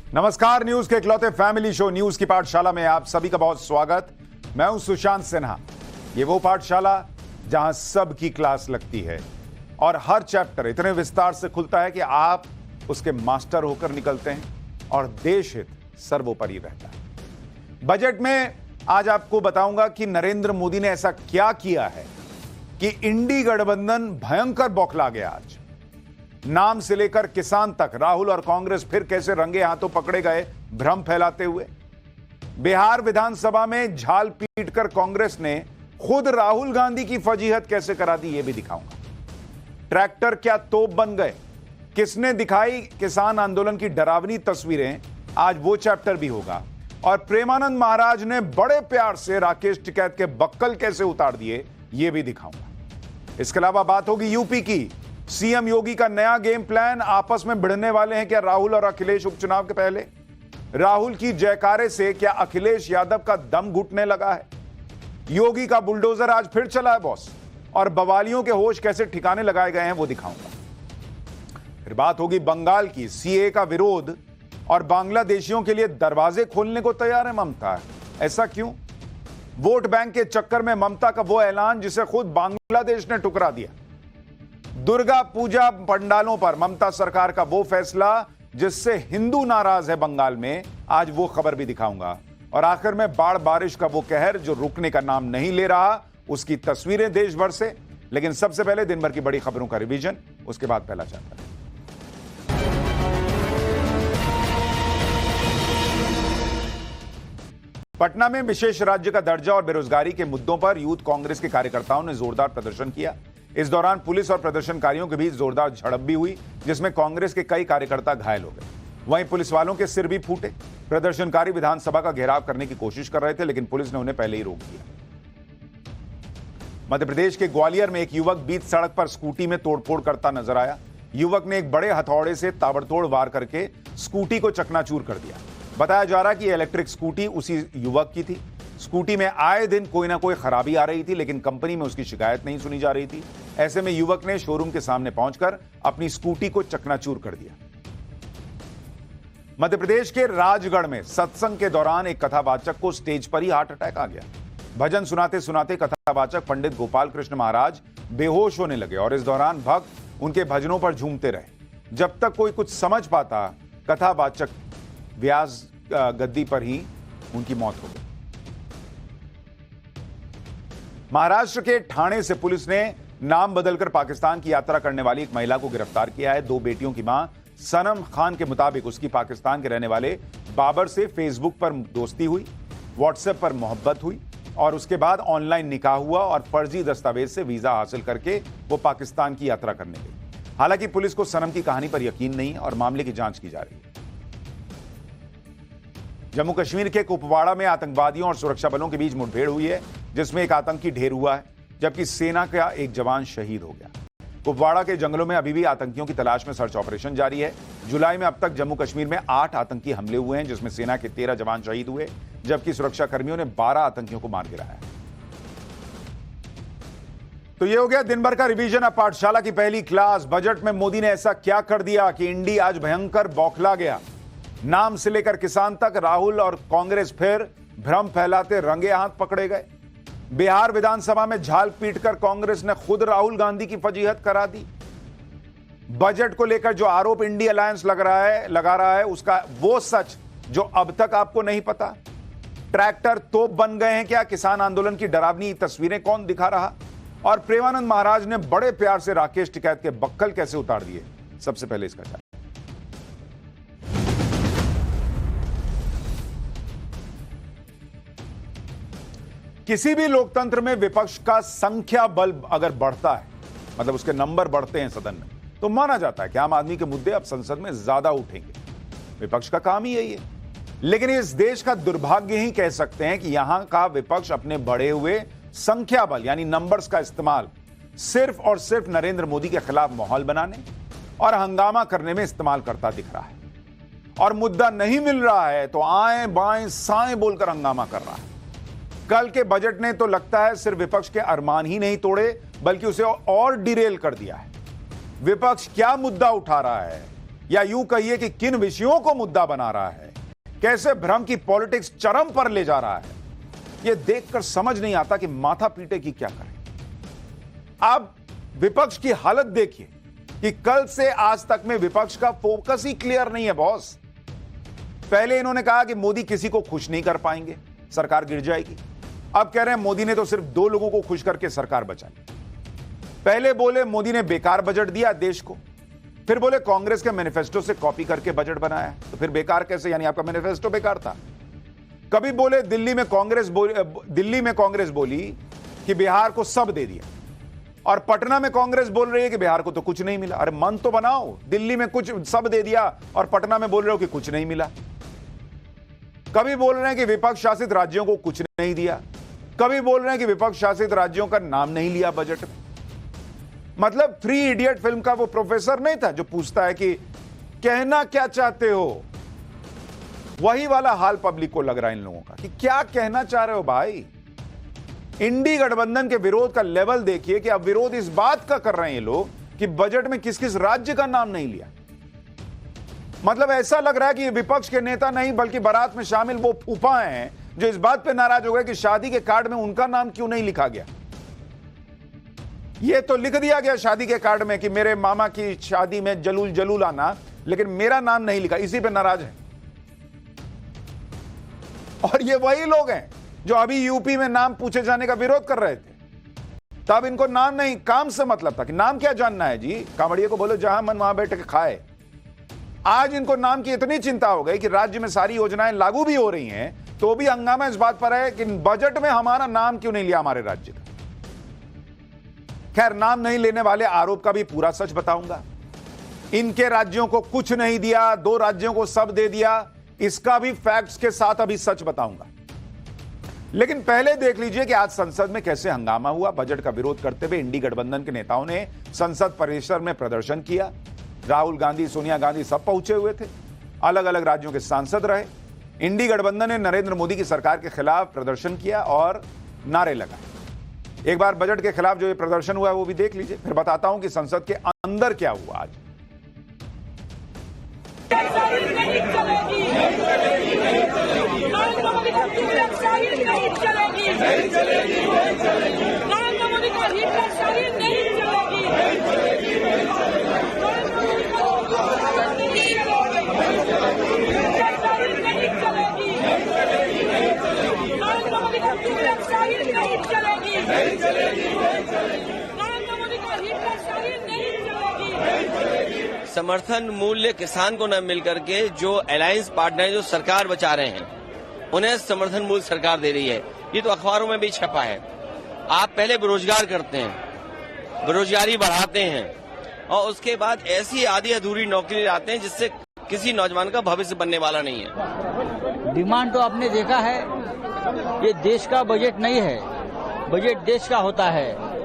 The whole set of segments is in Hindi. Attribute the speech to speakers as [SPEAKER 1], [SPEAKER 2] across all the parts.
[SPEAKER 1] नमस्कार, न्यूज के इकलौते फैमिली शो न्यूज की पाठशाला में आप सभी का बहुत स्वागत। मैं हूं सुशांत सिन्हा। ये वो पाठशाला जहां सबकी क्लास लगती है और हर चैप्टर इतने विस्तार से खुलता है कि आप उसके मास्टर होकर निकलते हैं और देश हित सर्वोपरि रहता है। बजट में आज आपको बताऊंगा कि नरेंद्र मोदी ने ऐसा क्या किया है कि इंडी गठबंधन भयंकर बौखला गया। आज नाम से लेकर किसान तक राहुल और कांग्रेस फिर कैसे रंगे हाथों पकड़े गए भ्रम फैलाते हुए। बिहार विधानसभा में झाल पीटकर कांग्रेस ने खुद राहुल गांधी की फजीहत कैसे करा दी, यह भी दिखाऊंगा। ट्रैक्टर क्या तोप बन गए, किसने दिखाई किसान आंदोलन की डरावनी तस्वीरें, आज वो चैप्टर भी होगा। और प्रेमानंद महाराज ने बड़े प्यार से राकेश टिकैत के बक्कल कैसे उतार दिए, यह भी दिखाऊंगा। इसके अलावा बात होगी यूपी की। सीएम योगी का नया गेम प्लान, आपस में भिड़ने वाले हैं क्या राहुल और अखिलेश उपचुनाव के पहले? राहुल की जयकारे से क्या अखिलेश यादव का दम घुटने लगा है? योगी का बुलडोजर आज फिर चला है बॉस, और बवालियों के होश कैसे ठिकाने लगाए गए हैं वो दिखाऊंगा। फिर बात होगी बंगाल की। सीए का विरोध और बांग्लादेशियों के लिए दरवाजे खोलने को तैयार है ममता। ऐसा क्यों? वोट बैंक के चक्कर में ममता का वो ऐलान जिसे खुद बांग्लादेश ने ठुकरा दिया। दुर्गा पूजा पंडालों पर ममता सरकार का वो फैसला जिससे हिंदू नाराज है बंगाल में, आज वो खबर भी दिखाऊंगा। और आखिर में बाढ़ बारिश का वो कहर जो रुकने का नाम नहीं ले रहा, उसकी तस्वीरें देश भर से। लेकिन सबसे पहले दिन भर की बड़ी खबरों का रिवीजन, उसके बाद पहला चैप्टर। पटना में विशेष राज्य का दर्जा और बेरोजगारी के मुद्दों पर यूथ कांग्रेस के कार्यकर्ताओं ने जोरदार प्रदर्शन किया। इस दौरान पुलिस और प्रदर्शनकारियों के बीच जोरदार झड़प भी हुई, जिसमें कांग्रेस के कई कार्यकर्ता घायल हो गए। वहीं पुलिस वालों के सिर भी फूटे। प्रदर्शनकारी विधानसभा का घेराव करने की कोशिश कर रहे थे, लेकिन पुलिस ने उन्हें पहले ही रोक दिया। मध्य प्रदेश के ग्वालियर में एक युवक बीच सड़क पर स्कूटी में तोड़फोड़ करता नजर आया। युवक ने एक बड़े हथौड़े से ताबड़तोड़ वार करके स्कूटी को चकनाचूर कर दिया। बताया जा रहा है कि इलेक्ट्रिक स्कूटी उसी युवक की थी। स्कूटी में आए दिन कोई ना कोई खराबी आ रही थी, लेकिन कंपनी में उसकी शिकायत नहीं सुनी जा रही थी। ऐसे में युवक ने शोरूम के सामने पहुंचकर अपनी स्कूटी को चकनाचूर कर दिया। मध्य प्रदेश के राजगढ़ में सत्संग के दौरान एक कथावाचक को स्टेज पर ही हार्ट अटैक आ गया। भजन सुनाते सुनाते कथावाचक पंडित गोपाल कृष्ण महाराज बेहोश होने लगे और इस दौरान भक्त उनके भजनों पर झूमते रहे। जब तक कोई कुछ समझ पाता, कथावाचक व्यास गद्दी पर ही उनकी मौत हो गई। महाराष्ट्र के ठाणे से पुलिस ने नाम बदलकर पाकिस्तान की यात्रा करने वाली एक महिला को गिरफ्तार किया है। 2 बेटियों की मां सनम खान के मुताबिक उसकी पाकिस्तान के रहने वाले बाबर से फेसबुक पर दोस्ती हुई, व्हाट्सएप पर मोहब्बत हुई और उसके बाद ऑनलाइन निकाह हुआ और फर्जी दस्तावेज से वीजा हासिल करके वो पाकिस्तान की यात्रा करने गई। हालांकि पुलिस को सनम की कहानी पर यकीन नहीं है और मामले की जांच की जा रही है। जम्मू कश्मीर के कुपवाड़ा में आतंकवादियों और सुरक्षा बलों के बीच मुठभेड़ हुई है, जिसमें एक आतंकी ढेर हुआ है, जबकि सेना का एक जवान शहीद हो गया। कुपवाड़ा के जंगलों में अभी भी आतंकियों की तलाश में सर्च ऑपरेशन जारी है। जुलाई में अब तक जम्मू कश्मीर में 8 आतंकी हमले हुए हैं, जिसमें सेना के 13 जवान शहीद हुए, जबकि सुरक्षा कर्मियों ने 12 आतंकियों को मार गिराया। तो ये हो गया दिन भर का रिवीजन। अब पाठशाला की पहली क्लास। बजट में मोदी ने ऐसा क्या कर दिया कि इंडी आज भयंकर बौखला गया। नाम से लेकर किसान तक राहुल और कांग्रेस फिर भ्रम फैलाते रंगे हाथ पकड़े गए। बिहार विधानसभा में झाल पीटकर कांग्रेस ने खुद राहुल गांधी की फजीहत करा दी। बजट को लेकर जो आरोप इंडी अलायंस लगा रहा है उसका वो सच जो अब तक आपको नहीं पता। ट्रैक्टर तोप बन गए हैं क्या? किसान आंदोलन की डरावनी तस्वीरें कौन दिखा रहा? और प्रेमानंद महाराज ने बड़े प्यार से राकेश टिकैत के बक्कल कैसे उतार दिए? सबसे पहले इसका किसी भी लोकतंत्र में विपक्ष का संख्या बल अगर बढ़ता है, मतलब उसके नंबर बढ़ते हैं सदन में, तो माना जाता है कि आम आदमी के मुद्दे अब संसद में ज्यादा उठेंगे। विपक्ष का काम ही यही है। लेकिन इस देश का दुर्भाग्य ही कह सकते हैं कि यहां का विपक्ष अपने बढ़े हुए संख्या बल यानी नंबर्स का इस्तेमाल सिर्फ और सिर्फ नरेंद्र मोदी के खिलाफ माहौल बनाने और हंगामा करने में इस्तेमाल करता दिख रहा है। और मुद्दा नहीं मिल रहा है तो आए बाएं साएं बोलकर हंगामा कर रहा है। कल के बजट ने तो लगता है सिर्फ विपक्ष के अरमान ही नहीं तोड़े, बल्कि उसे और डिरेल कर दिया है। विपक्ष क्या मुद्दा उठा रहा है या यूं कहिए कि किन विषयों को मुद्दा बना रहा है, कैसे भ्रम की पॉलिटिक्स चरम पर ले जा रहा है, यह देखकर समझ नहीं आता कि माथा पीटे की क्या करें। अब विपक्ष की हालत देखिए कि कल से आज तक में विपक्ष का फोकस ही क्लियर नहीं है बॉस। पहले इन्होंने कहा कि मोदी किसी को खुश नहीं कर पाएंगे, सरकार गिर जाएगी। अब कह रहे हैं मोदी ने तो सिर्फ 2 लोगों को खुश करके सरकार बचाई। पहले बोले मोदी ने बेकार बजट दिया देश को, फिर बोले कांग्रेस के मैनिफेस्टो से कॉपी करके बजट बनाया। तो फिर बेकार कैसे, यानी आपका मैनिफेस्टो बेकार था। कभी बोले दिल्ली में कांग्रेस बोली कि बिहार को सब दे दिया, और पटना में कांग्रेस बोल रही है कि बिहार को तो कुछ नहीं मिला। अरे मन तो बनाओ, दिल्ली में कुछ सब दे दिया और पटना में बोल रहे हो कि कुछ नहीं मिला। कभी बोल रहे हैं कि विपक्ष शासित राज्यों को कुछ नहीं दिया, कभी बोल रहे हैं कि विपक्ष शासित राज्यों का नाम नहीं लिया बजट में। मतलब 3 इडियट फिल्म का वो प्रोफेसर नहीं था जो पूछता है कि कहना क्या चाहते हो, वही वाला हाल पब्लिक को लग रहा है इन लोगों का कि क्या कहना चाह रहे हो भाई। इंडी गठबंधन के विरोध का लेवल देखिए कि अब विरोध इस बात का कर रहे हैं ये लोग कि बजट में किस किस राज्य का नाम नहीं लिया। मतलब ऐसा लग रहा है कि ये विपक्ष के नेता नहीं बल्कि बारात में शामिल वो फूफा हैं जो इस बात पे नाराज हो गए कि शादी के कार्ड में उनका नाम क्यों नहीं लिखा गया। ये तो लिख दिया गया शादी के कार्ड में कि मेरे मामा की शादी में जलूल जलूल आना, लेकिन मेरा नाम नहीं लिखा, इसी पे नाराज है। और ये वही लोग हैं जो अभी यूपी में नाम पूछे जाने का विरोध कर रहे थे। तब इनको नाम नहीं, काम से मतलब था कि नाम क्या जानना है जी, कांवड़िए को बोलो जहां मन वहां बैठ के खाए। आज इनको नाम की इतनी चिंता हो गई कि राज्य में सारी योजनाएं लागू भी हो रही हैं, तो भी हंगामा इस बात पर है कि बजट में हमारा नाम क्यों नहीं लिया हमारे राज्य का। खैर, नाम नहीं लेने वाले आरोप का भी पूरा सच बताऊंगा। इनके राज्यों को कुछ नहीं दिया, 2 राज्यों को सब दे दिया, इसका भी फैक्ट्स के साथ अभी सच बताऊंगा। लेकिन पहले देख लीजिए कि आज संसद में कैसे हंगामा हुआ। बजट का विरोध करते हुए इंडी गठबंधन के नेताओं ने संसद परिसर में प्रदर्शन किया। राहुल गांधी, सोनिया गांधी सब पहुंचे हुए थे, अलग अलग राज्यों के सांसद रहे। इंडी गठबंधन ने नरेंद्र मोदी की सरकार के खिलाफ प्रदर्शन किया और नारे लगाए। एक बार बजट के खिलाफ जो ये प्रदर्शन हुआ है वो भी देख लीजिए, फिर बताता हूं कि संसद के अंदर क्या हुआ आज।
[SPEAKER 2] समर्थन मूल्य किसान को न मिलकर के जो अलायंस पार्टनर जो सरकार बचा रहे हैं उन्हें समर्थन मूल्य सरकार दे रही है। ये तो अखबारों में भी छपा है। आप पहले बेरोजगार करते हैं, बेरोजगारी बढ़ाते हैं और उसके बाद ऐसी आधी अधूरी नौकरी लाते हैं जिससे किसी नौजवान का भविष्य बनने वाला नहीं है।
[SPEAKER 3] डिमांड तो आपने देखा है, ये देश का बजट नहीं है, बजट देश का होता है।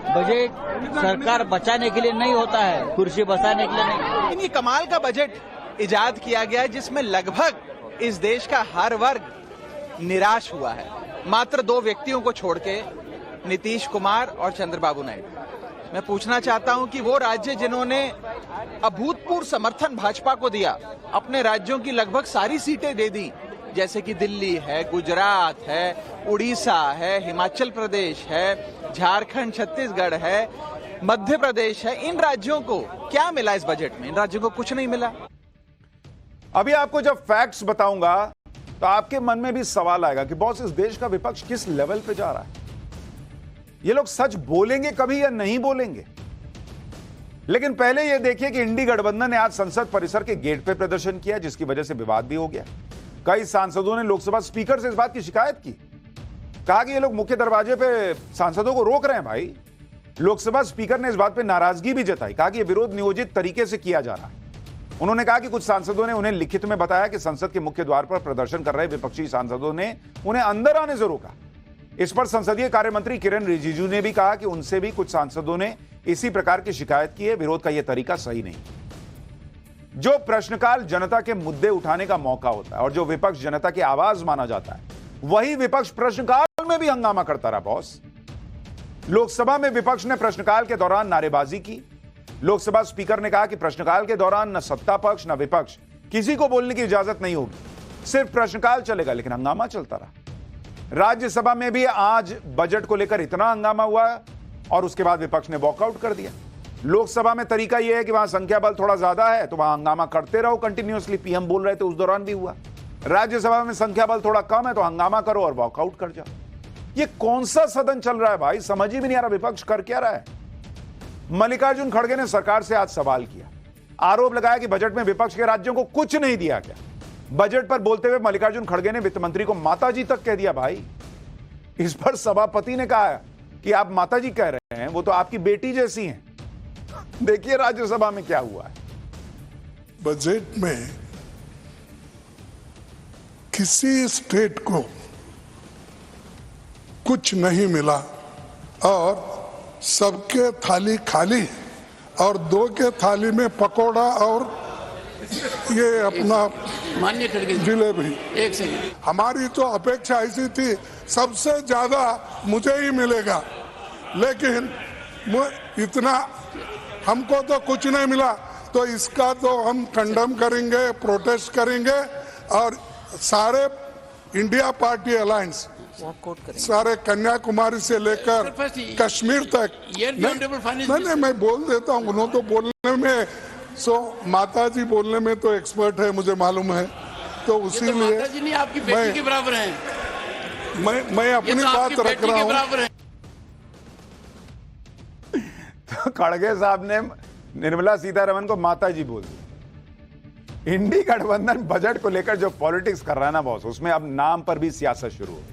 [SPEAKER 3] बजट सरकार बचाने के लिए नहीं होता है, कुर्सी बचाने के लिए नहीं।
[SPEAKER 4] ये कमाल का बजट इजाद किया गया है जिसमें लगभग इस देश का हर वर्ग निराश हुआ है, मात्र 2 व्यक्तियों को छोड़ के, नीतीश कुमार और चंद्रबाबू नायडू। मैं पूछना चाहता हूं कि वो राज्य जिन्होंने अभूतपूर्व समर्थन भाजपा को दिया, अपने राज्यों की लगभग सारी सीटें दे दी, जैसे कि दिल्ली है, गुजरात है, उड़ीसा है, हिमाचल प्रदेश है, झारखंड, छत्तीसगढ़ है, मध्य प्रदेश है, इन राज्यों को क्या मिला इस बजट में? इन राज्यों को कुछ नहीं मिला।
[SPEAKER 1] अभी आपको जब फैक्ट्स बताऊंगा तो आपके मन में भी सवाल आएगा कि बॉस, इस देश का विपक्ष किस लेवल पे जा रहा है। ये लोग सच बोलेंगे कभी या नहीं बोलेंगे। लेकिन पहले यह देखिए कि इंडी गठबंधन ने आज संसद परिसर के गेट पे प्रदर्शन किया, जिसकी वजह से विवाद भी हो गया। कई सांसदों ने लोकसभा स्पीकर से इस बात की शिकायत की, कहा कि ये लोग मुख्य दरवाजे पे सांसदों को रोक रहे हैं। भाई, लोकसभा स्पीकर ने इस बात पे नाराजगी भी जताई, कहा कि यह विरोध नियोजित तरीके से किया जा रहा है। उन्होंने कहा कि कुछ सांसदों ने उन्हें लिखित में बताया कि संसद के मुख्य द्वार पर प्रदर्शन कर रहे विपक्षी सांसदों ने उन्हें अंदर आने से रोका। इस पर संसदीय कार्य मंत्री किरेन रिजिजू ने भी कहा कि उनसे भी कुछ सांसदों ने इसी प्रकार की शिकायत की है। विरोध का यह तरीका सही नहीं। जो प्रश्नकाल जनता के मुद्दे उठाने का मौका होता है और जो विपक्ष जनता की आवाज माना जाता है, वही विपक्ष प्रश्नकाल में भी हंगामा करता रहा। बॉस, लोकसभा में विपक्ष ने प्रश्नकाल के दौरान नारेबाजी की, लोकसभा स्पीकर ने कहा कि प्रश्नकाल के दौरान न सत्ता पक्ष न विपक्ष किसी को बोलने की इजाजत नहीं होगी, सिर्फ प्रश्नकाल चलेगा, लेकिन हंगामा चलता रहा। राज्यसभा में भी आज बजट को लेकर इतना हंगामा हुआ और उसके बाद विपक्ष ने वॉकआउट कर दिया। लोकसभा में तरीका यह है कि वहां संख्या बल थोड़ा ज्यादा है तो वहां हंगामा करते रहो कंटिन्यूअसली, पीएम बोल रहे थे उस दौरान भी हुआ। राज्यसभा में संख्या बल थोड़ा कम है तो हंगामा करो और वॉकआउट कर जाओ। ये कौन सा सदन चल रहा है भाई, समझ ही भी नहीं आ रहा विपक्ष कर क्या रहा है। मल्लिकार्जुन खड़गे ने सरकार से आज सवाल किया, आरोप लगाया कि बजट में विपक्ष के राज्यों को कुछ नहीं दिया गया। बजट पर बोलते हुए मल्लिकार्जुन खड़गे ने वित्त मंत्री को माताजी तक कह दिया। भाई इस पर सभापति ने कहा कि आप माताजी कह रहे हैं, वो तो आपकी बेटी जैसी हैं। देखिए राज्यसभा में क्या हुआ है।
[SPEAKER 5] बजट में किसी स्टेट को कुछ नहीं मिला और सबके थाली खाली और दो के थाली में पकोड़ा और ये अपना
[SPEAKER 6] मान्य खड़गे
[SPEAKER 5] जिलेबी।
[SPEAKER 6] एक सेकंड,
[SPEAKER 5] हमारी तो अपेक्षा ऐसी थी सबसे ज्यादा मुझे ही मिलेगा, लेकिन इतना हमको तो कुछ नहीं मिला, तो इसका तो हम कंडम करेंगे, प्रोटेस्ट करेंगे और सारे इंडिया पार्टी अलायंस सारे कन्याकुमारी से लेकर कश्मीर तक नहीं, मैं बोल देता हूँ, उन्होंने तो बोलने में माताजी बोलने में तो एक्सपर्ट है मुझे मालूम है, तो उसी लिए
[SPEAKER 6] माताजी नहीं आपकी बेटी के बराबर हैं।
[SPEAKER 5] मैं अपनी बात रख रहा हूँ।
[SPEAKER 1] तो खड़गे साहब ने निर्मला सीतारमण को माताजी बोल दी। इंडी गठबंधन बजट को लेकर जो पॉलिटिक्स कर रहा है ना बॉस, उसमें अब नाम पर भी सियासत शुरू हो गई।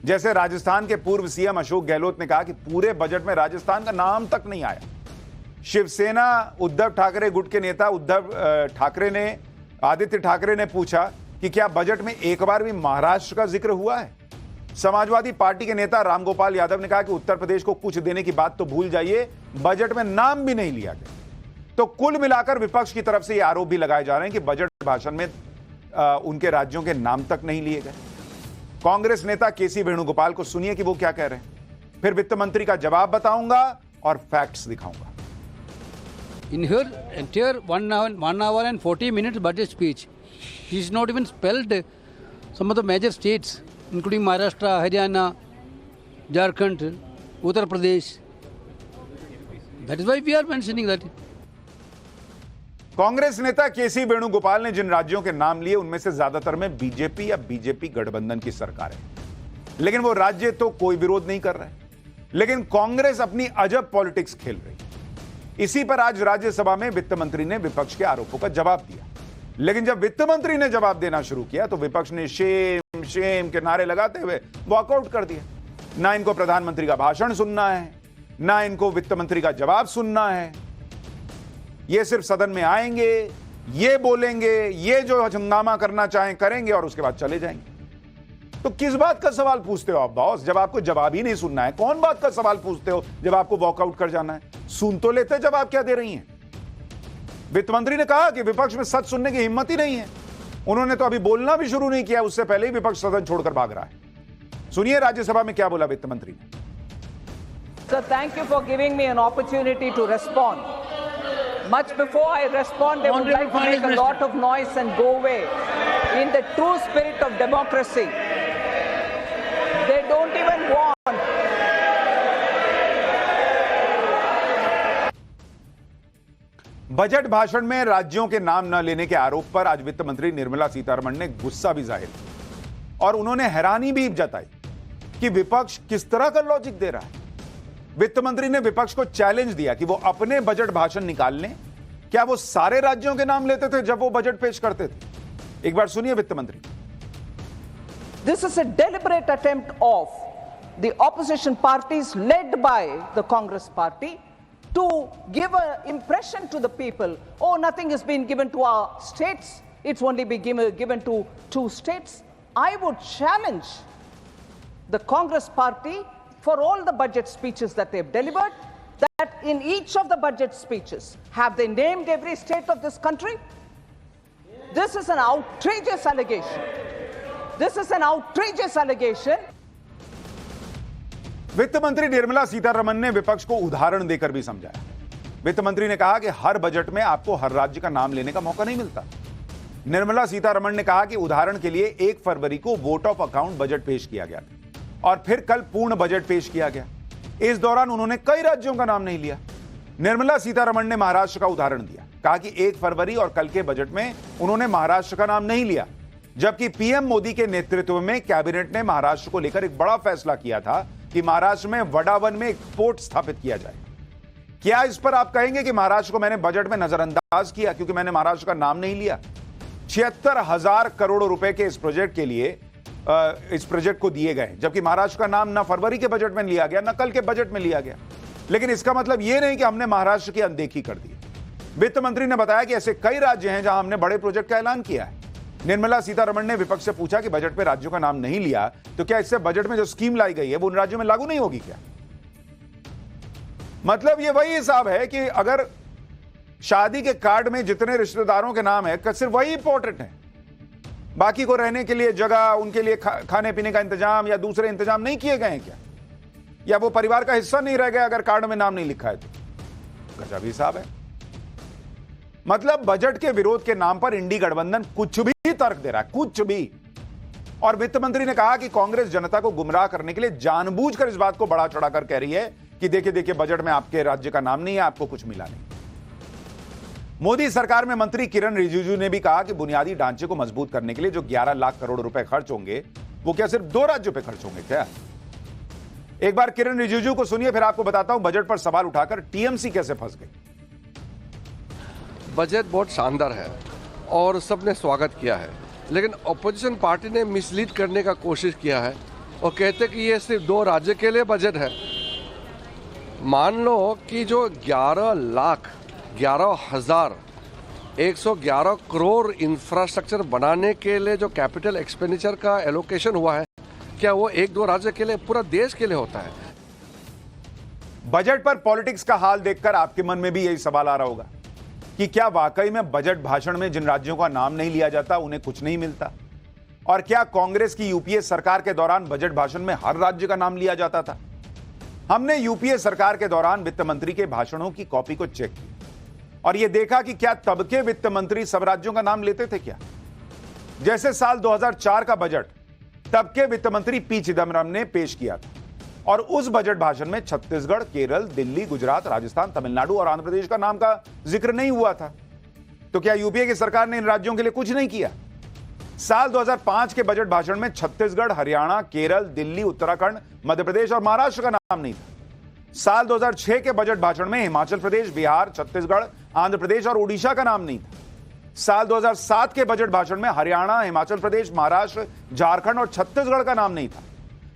[SPEAKER 1] जैसे राजस्थान के पूर्व सीएम अशोक गहलोत ने कहा कि पूरे बजट में राजस्थान का नाम तक नहीं आया। शिवसेना उद्धव ठाकरे गुट के नेता आदित्य ठाकरे ने पूछा कि क्या बजट में एक बार भी महाराष्ट्र का जिक्र हुआ है। समाजवादी पार्टी के नेता रामगोपाल यादव ने कहा कि उत्तर प्रदेश को कुछ देने की बात तो भूल जाइए, बजट में नाम भी नहीं लिया गया। तो कुल मिलाकर विपक्ष की तरफ से ये आरोप भी लगाए जा रहे हैं कि बजट भाषण में उनके राज्यों के नाम तक नहीं लिए गए। कांग्रेस नेता केसी वेणुगोपाल को सुनिए कि वो क्या कह रहे हैं, फिर वित्त मंत्री का जवाब बताऊंगा और फैक्ट्स दिखाऊंगा।
[SPEAKER 7] In her entire 1 hour and 40 minutes budget speech, he has not even spelled some of the major states, including Maharashtra, Haryana, Jharkhand, Uttar Pradesh. That is why we are mentioning that.
[SPEAKER 1] Congress नेता केसी वेणुगोपाल ने जिन राज्यों के नाम लिए उनमें से ज्यादातर में बीजेपी या बीजेपी गठबंधन की सरकार है, लेकिन वो राज्य तो कोई विरोध नहीं कर रहा है, लेकिन कांग्रेस अपनी अजब पॉलिटिक्स खेल रही है। इसी पर आज राज्यसभा में वित्त मंत्री ने विपक्ष के आरोपों का जवाब दिया, लेकिन जब वित्त मंत्री ने जवाब देना शुरू किया तो विपक्ष ने शेम शेम के नारे लगाते हुए वॉकआउट कर दिया। ना इनको प्रधानमंत्री का भाषण सुनना है, ना इनको वित्त मंत्री का जवाब सुनना है। ये सिर्फ सदन में आएंगे, ये बोलेंगे, ये जो हंगामा करना चाहें करेंगे और उसके बाद चले जाएंगे। तो किस बात का सवाल पूछते हो आप बॉस, जब आपको जवाब ही नहीं सुनना है? कौन बात का सवाल पूछते हो जब आपको वॉकआउट कर जाना है? सुन तो लेते जवाब क्या दे रही हैं। वित्त मंत्री ने कहा कि विपक्ष में सच सुनने की हिम्मत ही नहीं है। उन्होंने तो अभी बोलना भी शुरू नहीं किया, उससे पहले ही विपक्ष सदन छोड़कर भाग रहा है। सुनिए राज्यसभा में क्या बोला वित्त मंत्री ने।
[SPEAKER 8] Sir, thank you for giving me an opportunity to respond. Much before I respond, they would like to make a lot of noise and go away. In the true spirit of democracy, they don't even want.
[SPEAKER 1] Budget भाषण में राज्यों के नाम न लेने के आरोप पर आज वित्त मंत्री निर्मला सीतारमण ने गुस्सा भी जाहिर किया और उन्होंने हैरानी भी जताई कि विपक्ष किस तरह का लॉजिक दे रहा है। वित्त मंत्री ने विपक्ष को चैलेंज दिया कि वो अपने बजट भाषण निकाल लें। क्या वो सारे राज्यों के नाम लेते थे जब वो बजट पेश करते थे? एक बार सुनिए वित्त मंत्री।
[SPEAKER 8] This is a deliberate attempt of the opposition parties led by the Congress party to give an impression to the people, oh, nothing has been given to our states, it's only been given to 2 states. I would challenge the Congress party for all the budget speeches that they've delivered, that in each of the budget speeches, have they named every state of this country? This is an outrageous allegation. This is an outrageous allegation.
[SPEAKER 1] वित्त मंत्री निर्मला सीतारमण ने विपक्ष को उदाहरण देकर भी समझाया वित्त मंत्री ने कहा कि हर बजट में आपको हर राज्य का नाम लेने का मौका नहीं मिलता। निर्मला सीतारमण ने कहा कि उदाहरण के लिए 1 फरवरी को वोट ऑफ अकाउंट बजट पेश किया गया था और फिर कल पूर्ण बजट पेश किया गया। इस दौरान उन्होंने कई राज्यों का नाम नहीं लिया। निर्मला सीतारमण ने महाराष्ट्र का उदाहरण दिया, कहा कि 1 फरवरी और कल के बजट में उन्होंने महाराष्ट्र का नाम नहीं लिया, जबकि पीएम मोदी के नेतृत्व में कैबिनेट ने महाराष्ट्र को लेकर एक बड़ा फैसला किया था कि महाराष्ट्र में वडावन में एक पोर्ट स्थापित किया जाए। क्या इस पर आप कहेंगे कि महाराष्ट्र को मैंने बजट में नजरअंदाज किया क्योंकि मैंने महाराष्ट्र का नाम नहीं लिया? 76,000 करोड़ रुपए के इस प्रोजेक्ट के लिए इस प्रोजेक्ट को दिए गए, जबकि महाराष्ट्र का नाम ना फरवरी के बजट में लिया गया ना कल के बजट में लिया गया। लेकिन इसका मतलब यह नहीं कि हमने महाराष्ट्र की अनदेखी कर दी। वित्त मंत्री ने बताया कि ऐसे कई राज्य हैं जहां हमने बड़े प्रोजेक्ट का ऐलान किया है। निर्मला सीतारमण ने विपक्ष से पूछा कि बजट में राज्यों का नाम नहीं लिया तो क्या इससे बजट में जो स्कीम लाई गई है वो उन राज्यों में लागू नहीं होगी क्या? मतलब ये वही हिसाब है कि अगर शादी के कार्ड में जितने रिश्तेदारों के नाम है सिर्फ वही इंपॉर्टेंट है, बाकी को रहने के लिए जगह, उनके लिए खाने पीने का इंतजाम या दूसरे इंतजाम नहीं किए गए हैं क्या? या वो परिवार का हिस्सा नहीं रह गया अगर कार्ड में नाम नहीं लिखा है तो? गजब हिसाब है। मतलब बजट के विरोध के नाम पर इंडी गठबंधन कुछ भी तर्क दे रहा है, कुछ भी। और वित्त मंत्री ने कहा कि कांग्रेस जनता को गुमराह करने के लिए जानबूझकर इस बात को बढ़ा चढ़ाकर कह रही है कि देखिए देखिए बजट में आपके राज्य का नाम नहीं है, आपको कुछ मिला नहीं। मोदी सरकार में मंत्री किरण रिजिजू ने भी कहा कि बुनियादी ढांचे को मजबूत करने के लिए जो 11 लाख करोड़ रुपए खर्च होंगे वो क्या सिर्फ 2 राज्यों पे खर्च होंगे क्या? एक बार किरण रिजिजू को सुनिए, फिर आपको बताता हूं बजट पर सवाल उठाकर टीएमसी कैसे फंस गई।
[SPEAKER 9] बजट बहुत शानदार है और सबने स्वागत किया है, लेकिन ऑपोजिशन पार्टी ने मिसलीड करने का कोशिश किया है और कहते कि ये सिर्फ 2 राज्य के लिए बजट है। मान लो कि जो 11,111 करोड़ इंफ्रास्ट्रक्चर बनाने के लिए जो कैपिटल एक्सपेंडिचर का एलोकेशन हुआ है, क्या वो 1-2 राज्य के लिए, पूरा देश के लिए होता है?
[SPEAKER 1] बजट पर पॉलिटिक्स का हाल देखकर आपके मन में भी यही सवाल आ रहा होगा कि क्या वाकई में बजट भाषण में जिन राज्यों का नाम नहीं लिया जाता उन्हें कुछ नहीं मिलता? और क्या कांग्रेस की यूपीए सरकार के दौरान बजट भाषण में हर राज्य का नाम लिया जाता था? हमने यूपीए सरकार के दौरान वित्त मंत्री के भाषणों की कॉपी को चेक किया और यह देखा कि क्या तब के वित्त मंत्री सब राज्यों का नाम लेते थे क्या? जैसे साल 2004 का बजट तब के वित्त मंत्री पी चिदम्बरम ने पेश किया था और उस बजट भाषण में छत्तीसगढ़, केरल, दिल्ली, गुजरात, राजस्थान, तमिलनाडु और आंध्र प्रदेश का नाम का जिक्र नहीं हुआ था। तो क्या यूपीए की सरकार ने इन राज्यों के लिए कुछ नहीं किया? साल 2005 के बजट भाषण में छत्तीसगढ़, हरियाणा, केरल, दिल्ली, उत्तराखंड, मध्य प्रदेश और महाराष्ट्र का नाम नहीं था। साल 2006 के बजट भाषण में हिमाचल प्रदेश, बिहार, छत्तीसगढ़, आंध्र प्रदेश और ओडिशा का नाम नहीं था। साल 2007 के बजट भाषण में हरियाणा, हिमाचल प्रदेश, महाराष्ट्र, झारखंड और छत्तीसगढ़ का नाम नहीं था।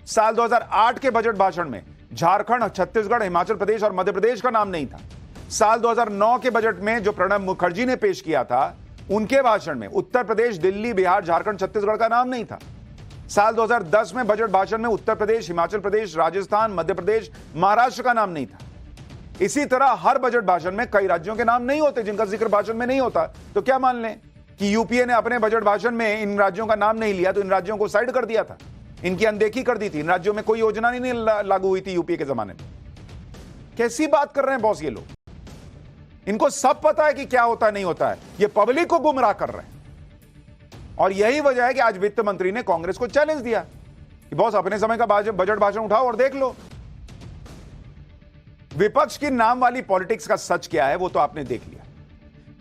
[SPEAKER 1] साल 2008 के बजट भाषण में झारखंड, छत्तीसगढ़, हिमाचल प्रदेश और मध्य प्रदेश का नाम नहीं था। साल 2009 के बजट में जो प्रणब मुखर्जी ने पेश किया था उनके भाषण में उत्तर प्रदेश, दिल्ली, बिहार, झारखंड, छत्तीसगढ़ का नाम नहीं था। साल 2010 में बजट भाषण में उत्तर प्रदेश, हिमाचल प्रदेश, राजस्थान, मध्य प्रदेश, महाराष्ट्र का नाम नहीं था। इसी तरह हर बजट भाषण में कई राज्यों के नाम नहीं होते जिनका जिक्र भाषण में नहीं होता। तो क्या मान लें कि यूपीए ने अपने बजट भाषण में इन राज्यों का नाम नहीं लिया तो इन राज्यों को साइड कर दिया था, इनकी अनदेखी कर दी थी, इन राज्यों में कोई योजना नहीं लागू हुई थी यूपीए के जमाने में? कैसी बात कर रहे हैं बॉस ये लोग? इनको सब पता है कि क्या होता है नहीं होता है, ये पब्लिक को गुमराह कर रहे हैं। और यही वजह है कि आज वित्त मंत्री ने कांग्रेस को चैलेंज दिया कि बॉस अपने समय का बजट भाषण उठाओ और देख लो। विपक्ष की नाम वाली पॉलिटिक्स का सच क्या है वो तो आपने देख लिया।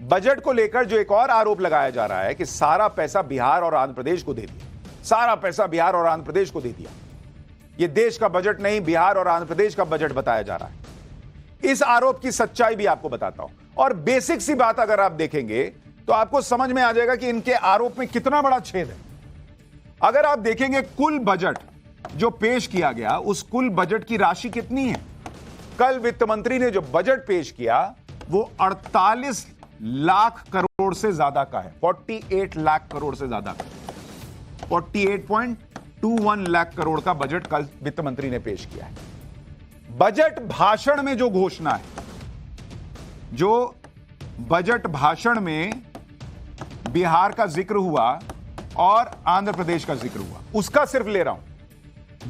[SPEAKER 1] बजट को लेकर जो एक और आरोप लगाया जा रहा है कि सारा पैसा बिहार और आंध्र प्रदेश को दे दिया, सारा पैसा बिहार और आंध्र प्रदेश को दे दिया। यह देश का बजट नहीं, बिहार और आंध्र प्रदेश का बजट बताया जा रहा है। इस आरोप की सच्चाई भी आपको बताता हूं और बेसिक सी बात अगर आप देखेंगे तो आपको समझ में आ जाएगा कि इनके आरोप में कितना बड़ा छेद है। अगर आप देखेंगे कुल बजट जो पेश किया गया, उस कुल बजट की राशि कितनी है? कल वित्त मंत्री ने जो बजट पेश किया वो 48 लाख करोड़ से ज्यादा का है, 48 लाख करोड़ से ज्यादा का, 48.21 लाख करोड़ का बजट कल वित्त मंत्री ने पेश किया है। बजट भाषण में जो घोषणा है, जो बजट भाषण में बिहार का जिक्र हुआ और आंध्र प्रदेश का जिक्र हुआ, उसका सिर्फ ले रहा हूं।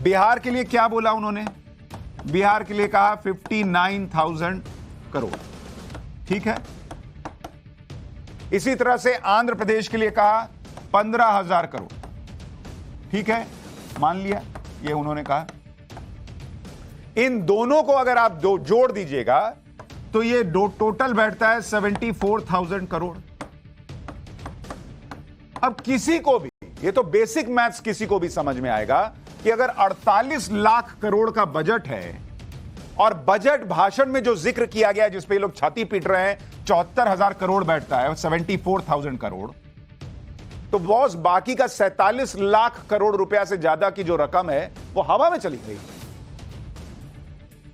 [SPEAKER 1] बिहार के लिए क्या बोला उन्होंने? बिहार के लिए कहा 59,000 करोड़, ठीक है। इसी तरह से आंध्र प्रदेश के लिए कहा 15,000 करोड़, ठीक है, मान लिया, ये उन्होंने कहा। इन दोनों को अगर आप जोड़ दीजिएगा तो ये टोटल बैठता है 74,000 करोड़। अब किसी को भी, ये तो बेसिक मैथ्स किसी को भी समझ में आएगा कि अगर 48 लाख करोड़ का बजट है और बजट भाषण में जो जिक्र किया गया है जिस पे लोग छाती पीट रहे हैं 74,000 करोड़ बैठता है, 74,000 करोड़, तो बॉस बाकी का 47 लाख करोड़ रुपया से ज्यादा की जो रकम है वो हवा में चली गई।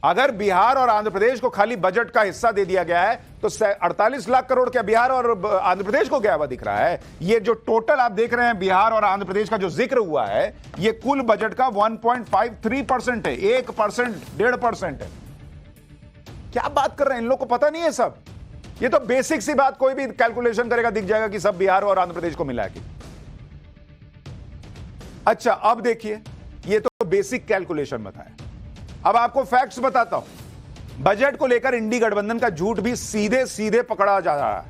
[SPEAKER 1] अगर बिहार और आंध्र प्रदेश को खाली बजट का हिस्सा दे दिया गया है तो 48 लाख करोड़ क्या बिहार और आंध्र प्रदेश को गया हुआ दिख रहा है? ये जो टोटल आप देख रहे हैं बिहार और आंध्र प्रदेश का जो जिक्र हुआ है, ये कुल बजट का 1.53% है, 1%, 1.5% है। क्या बात कर रहे हैं? इन लोग को पता नहीं है सब? ये तो बेसिक सी बात, कोई भी कैलकुलेशन करेगा दिख जाएगा कि सब बिहार और आंध्र प्रदेश को मिला है। अच्छा, अब देखिए, ये तो बेसिक कैलकुलेशन बताया। अब आपको फैक्ट्स बताता हूं। बजट को लेकर इंडी गठबंधन का झूठ भी सीधे सीधे पकड़ा जा रहा है।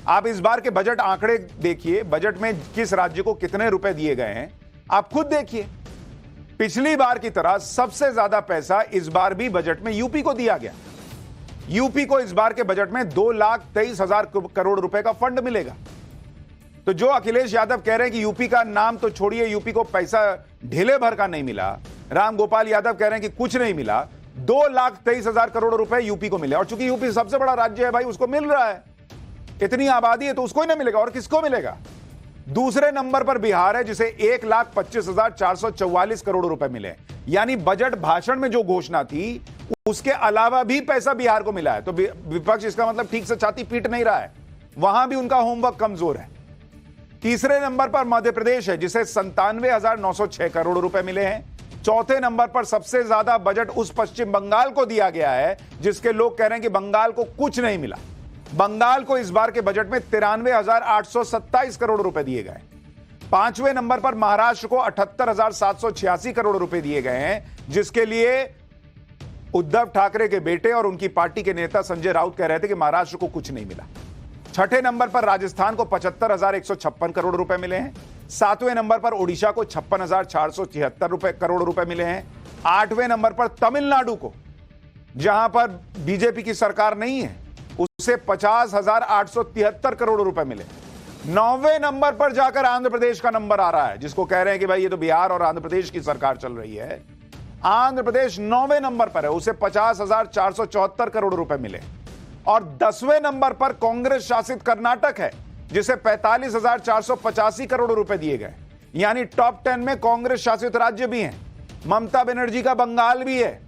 [SPEAKER 1] आप इस बार के बजट आंकड़े देखिए, बजट में किस राज्य को कितने रुपए दिए गए हैं आप खुद देखिए। पिछली बार की तरह सबसे ज्यादा पैसा इस बार भी बजट में यूपी को दिया गया। यूपी को इस बार के बजट में 2,23,000 करोड़ रुपए का फंड मिलेगा। तो जो अखिलेश यादव कह रहे हैं कि यूपी का नाम तो छोड़िए, यूपी को पैसा ढेले भर का नहीं मिला, राम गोपाल यादव कह रहे हैं कि कुछ नहीं मिला, 2,23,000 करोड़ रुपए यूपी को मिले। और चूंकि यूपी सबसे बड़ा राज्य है भाई, उसको मिल रहा है, इतनी आबादी है तो उसको ही नहीं मिलेगा और किसको मिलेगा? दूसरे नंबर पर बिहार है जिसे 1,25,444 करोड़ रुपए मिले। यानी बजट भाषण में जो घोषणा थी उसके अलावा भी पैसा बिहार को मिला है। तो विपक्ष इसका मतलब ठीक से छाती पीट नहीं रहा है, वहां भी उनका होमवर्क कमजोर है। तीसरे नंबर पर मध्य प्रदेश है जिसे 97,906 करोड़ रुपए मिले हैं। चौथे नंबर पर सबसे ज्यादा बजट उस पश्चिम बंगाल को दिया गया है जिसके लोग कह रहे हैं कि बंगाल को कुछ नहीं मिला। बंगाल को इस बार के बजट में 93,827 करोड़ रुपए दिए गए। पांचवें नंबर पर महाराष्ट्र को 78,786 करोड़ रुपए दिए गए हैं, जिसके लिए उद्धव ठाकरे के बेटे और उनकी पार्टी के नेता संजय राउत कह रहे थे कि महाराष्ट्र को कुछ नहीं मिला। छठे नंबर पर राजस्थान को 75,156 करोड़ रुपए मिले हैं। सातवें नंबर पर ओडिशा को 56,476 करोड़ रुपए मिले हैं। आठवें नंबर पर तमिलनाडु को, जहां पर बीजेपी की सरकार नहीं है, उसे 50,873 करोड़ रुपए मिले। नौवें नंबर पर जाकर आंध्र प्रदेश का नंबर आ रहा है, जिसको कह रहे हैं कि भाई ये तो बिहार और आंध्र प्रदेश की सरकार चल रही है। आंध्र प्रदेश 9वें नंबर पर है, उसे 50,474 करोड़ रुपए मिले। और 10वें नंबर पर कांग्रेस शासित कर्नाटक है जिसे 45,485 करोड़ रुपए दिए गए। यानी टॉप 10 में कांग्रेस शासित राज्य भी हैं, ममता बनर्जी का बंगाल भी है।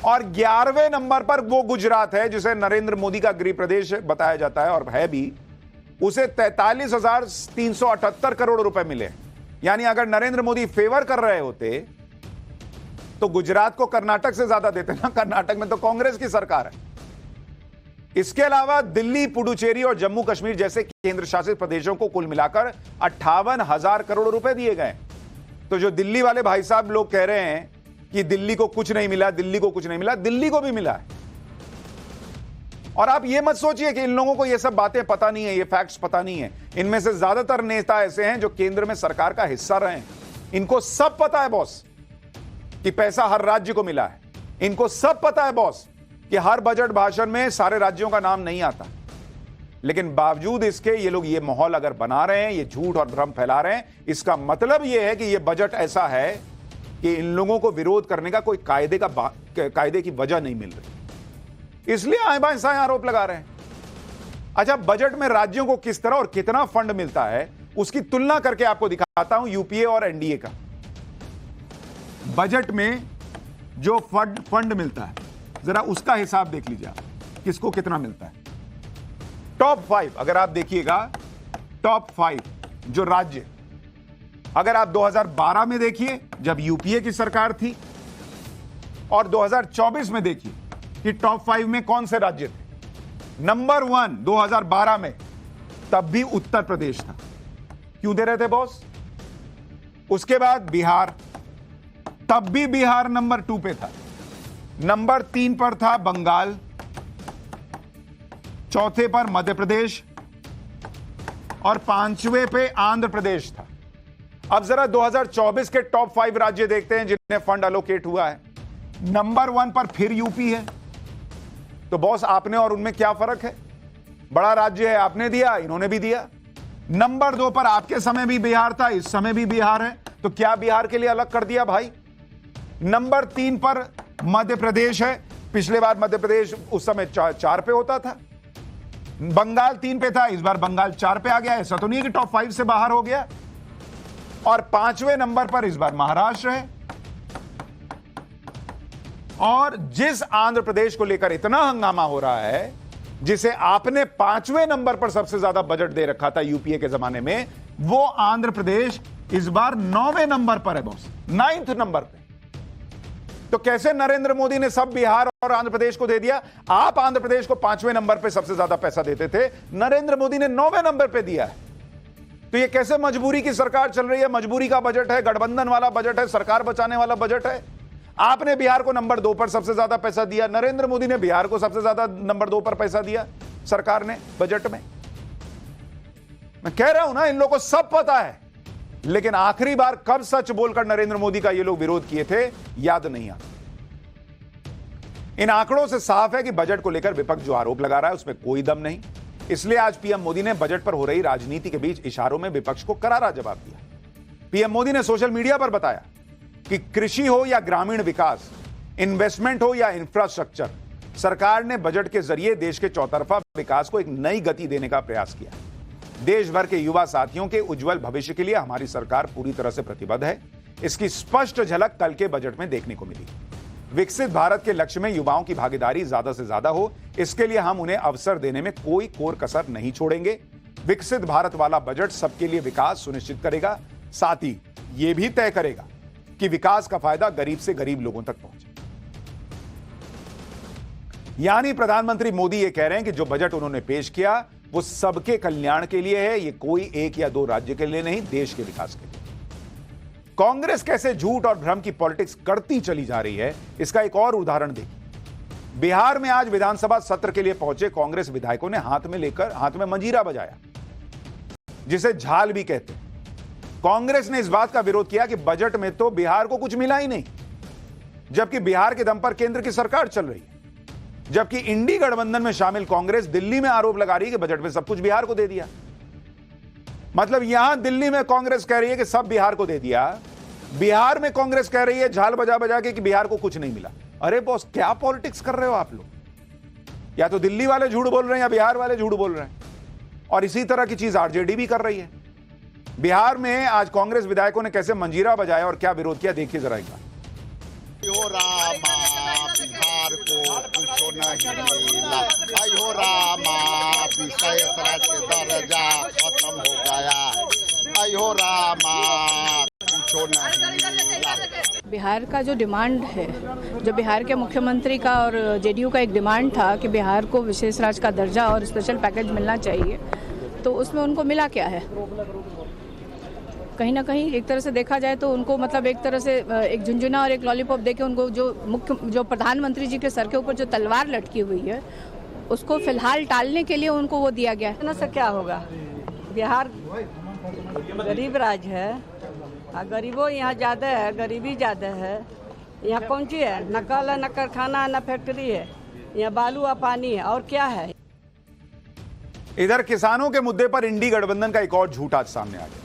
[SPEAKER 1] और 11वें नंबर पर वो गुजरात है जिसे नरेंद्र मोदी का गृह प्रदेश बताया जाता है और है भी, उसे 43,378 करोड़ रुपए मिले। यानी अगर नरेंद्र मोदी फेवर कर रहे होते तो गुजरात को कर्नाटक से ज्यादा देते ना, कर्नाटक में तो कांग्रेस की सरकार है। इसके अलावा दिल्ली, पुडुचेरी और जम्मू कश्मीर जैसे केंद्र शासित प्रदेशों को कुल मिलाकर 58,000 करोड़ रुपए दिए गए। तो जो दिल्ली वाले भाई साहब लोग कह रहे हैं कि दिल्ली को कुछ नहीं मिला, दिल्ली को कुछ नहीं मिला, दिल्ली को भी मिला है। और आप ये मत सोचिए कि इन लोगों को ये सब बातें पता नहीं है, ये फैक्ट्स पता नहीं है। इनमें से ज्यादातर नेता ऐसे हैं जो केंद्र में सरकार का हिस्सा रहे हैं। इनको सब पता है बॉस कि पैसा हर राज्य को मिला है। इनको सब पता है बॉस कि हर बजट भाषण में सारे राज्यों का नाम नहीं आता। लेकिन बावजूद इसके ये लोग ये माहौल अगर बना रहे हैं, ये झूठ और भ्रम फैला रहे हैं, इसका मतलब ये है कि ये बजट ऐसा है कि इन लोगों को विरोध करने का कोई कायदे की वजह नहीं मिल रही, इसलिए आए बाएं साएं आरोप लगा रहे हैं। अच्छा, बजट में राज्यों को किस तरह और कितना फंड मिलता है उसकी तुलना करके आपको दिखाता हूं यूपीए और एनडीए का। बजट में जो फंड मिलता है जरा उसका हिसाब देख लीजिए आप, किसको कितना मिलता है। टॉप 5 अगर आप देखिएगा, टॉप 5 जो राज्य, अगर आप 2012 में देखिए जब यूपीए की सरकार थी, और 2024 में देखिए कि टॉप 5 में कौन से राज्य थे। नंबर 1 2012 में तब भी उत्तर प्रदेश था। क्यों दे रहे थे बॉस? उसके बाद बिहार, तब भी बिहार नंबर 2 पे था। नंबर 3 पर था बंगाल, चौथे पर मध्य प्रदेश और पांचवें पे आंध्र प्रदेश था। अब जरा 2024 के टॉप 5 राज्य देखते हैं जिन्हें फंड एलोकेट हुआ है। नंबर 1 पर फिर यूपी है। तो बॉस, आपने और उनमें क्या फर्क है? बड़ा राज्य है, आपने दिया, इन्होंने भी दिया। नंबर 2 पर आपके समय भी बिहार था, इस समय भी बिहार है, तो क्या बिहार के लिए अलग कर दिया भाई? नंबर 3 पर मध्य प्रदेश है। पिछले बार मध्य प्रदेश उस समय 4 पे होता था। बंगाल 3 पे था, इस बार बंगाल 4 पे आ गया। ऐसा तो नहीं है कि टॉप 5 से बाहर हो गया। और 5वें नंबर पर इस बार महाराष्ट्र है। और जिस आंध्र प्रदेश को लेकर इतना हंगामा हो रहा है, जिसे आपने 5वें नंबर पर सबसे ज्यादा बजट दे रखा था यूपीए के जमाने में, वो आंध्र प्रदेश इस बार 9वें नंबर पर है बॉस, 9th नंबर पे। तो कैसे नरेंद्र मोदी ने सब बिहार और आंध्र प्रदेश को दे दिया? आप आंध्र प्रदेश को 5वें नंबर पे सबसे ज्यादा पैसा देते थे, नरेंद्र मोदी ने 9वें नंबर पे दिया है। तो ये कैसे मजबूरी की सरकार चल रही है? मजबूरी का बजट है, गठबंधन वाला बजट है, सरकार बचाने वाला बजट है। आपने बिहार को नंबर 2 पर सबसे ज्यादा पैसा दिया, नरेंद्र मोदी ने बिहार को सबसे ज्यादा नंबर 2 पर पैसा दिया सरकार ने बजट में। मैं कह रहा हूं ना, इन लोगों को सब पता है, लेकिन आखिरी बार कब सच बोलकर नरेंद्र मोदी का ये लोग विरोध किए थे, याद नहीं आता। इन आंकड़ों से साफ है कि बजट को लेकर विपक्ष जो आरोप लगा रहा है उसमें कोई दम नहीं। इसलिए आज पीएम मोदी ने बजट पर हो रही राजनीति के बीच इशारों में विपक्ष को करारा जवाब दिया। पीएम मोदी ने सोशल मीडिया पर बताया कि कृषि हो या ग्रामीण विकास, इन्वेस्टमेंट हो या इंफ्रास्ट्रक्चर, सरकार ने बजट के जरिए देश के चौतरफा विकास को एक नई गति देने का प्रयास किया। देश भर के युवा साथियों के उज्जवल भविष्य के लिए हमारी सरकार पूरी तरह से प्रतिबद्ध है। इसकी स्पष्ट झलक कल के बजट में देखने को मिली। विकसित भारत के लक्ष्य में युवाओं की भागीदारी ज्यादा से ज्यादा हो, इसके लिए हम उन्हें अवसर देने में कोई कोर कसर नहीं छोड़ेंगे। विकसित भारत वाला बजट सबके लिए विकास सुनिश्चित करेगा, साथ ही यह भी तय करेगा कि विकास का फायदा गरीब से गरीब लोगों तक पहुंचे। यानी प्रधानमंत्री मोदी ये कह रहे हैं कि जो बजट उन्होंने पेश किया वो सबके कल्याण के लिए है, ये कोई 1 या 2 राज्य के लिए नहीं, देश के विकास के लिए। कांग्रेस कैसे झूठ और भ्रम की पॉलिटिक्स करती चली जा रही है, इसका एक और उदाहरण देखिए। बिहार में आज विधानसभा सत्र के लिए पहुंचे कांग्रेस विधायकों ने हाथ में मंजीरा बजाया, जिसे झाल भी कहते हैं। कांग्रेस ने इस बात का विरोध किया कि बजट में तो बिहार को कुछ मिला ही नहीं, जबकि बिहार के दम पर केंद्र की सरकार चल रही है। जबकि इंडी गठबंधन में शामिल कांग्रेस दिल्ली में आरोप लगा रही है कि बजट में सब कुछ बिहार को दे दिया। मतलब यहां दिल्ली में कांग्रेस कह रही है कि सब बिहार को दे दिया, बिहार में कांग्रेस कह रही है झाल बजा बजा के कि बिहार को कुछ नहीं मिला। अरे बॉस, क्या पॉलिटिक्स कर रहे हो आप लोग? या तो दिल्ली वाले झूठ बोल रहे हैं या बिहार वाले झूठ बोल रहे हैं। और इसी तरह की चीज आरजेडी भी कर रही है। बिहार में आज कांग्रेस विधायकों ने कैसे मंजीरा बजाया और क्या विरोध किया, देखिए जरा एक बार।
[SPEAKER 10] बिहार को कुछो नहीं मिला, हो रामा विषय के दर्जा खत्म हो गया, हो रामा कुछो नहीं मिला।
[SPEAKER 11] बिहार का जो डिमांड है, जो बिहार के मुख्यमंत्री का और जेडीयू का एक डिमांड था कि बिहार को विशेष राज्य का दर्जा और स्पेशल पैकेज मिलना चाहिए, तो उसमें उनको मिला क्या है? कहीं ना कहीं एक तरह से देखा जाए तो उनको मतलब एक तरह से एक झुंझुना और एक लॉलीपॉप देके उनको जो प्रधानमंत्री जी के सर के ऊपर जो तलवार लटकी हुई है उसको फिलहाल टालने के लिए उनको वो दिया गया है।
[SPEAKER 12] ना से क्या होगा? बिहार गरीब राज्य है, गरीबों यहाँ ज़्यादा है, गरीबी ज़्यादा है। यहाँ कौन चीज़ है? न कल है, न कारखाना, न फैक्ट्री है, यहाँ बालू और पानी है, और क्या है?
[SPEAKER 1] इधर किसानों के मुद्दे पर इंडी गठबंधन का एक और झूठ आज सामने आ गया।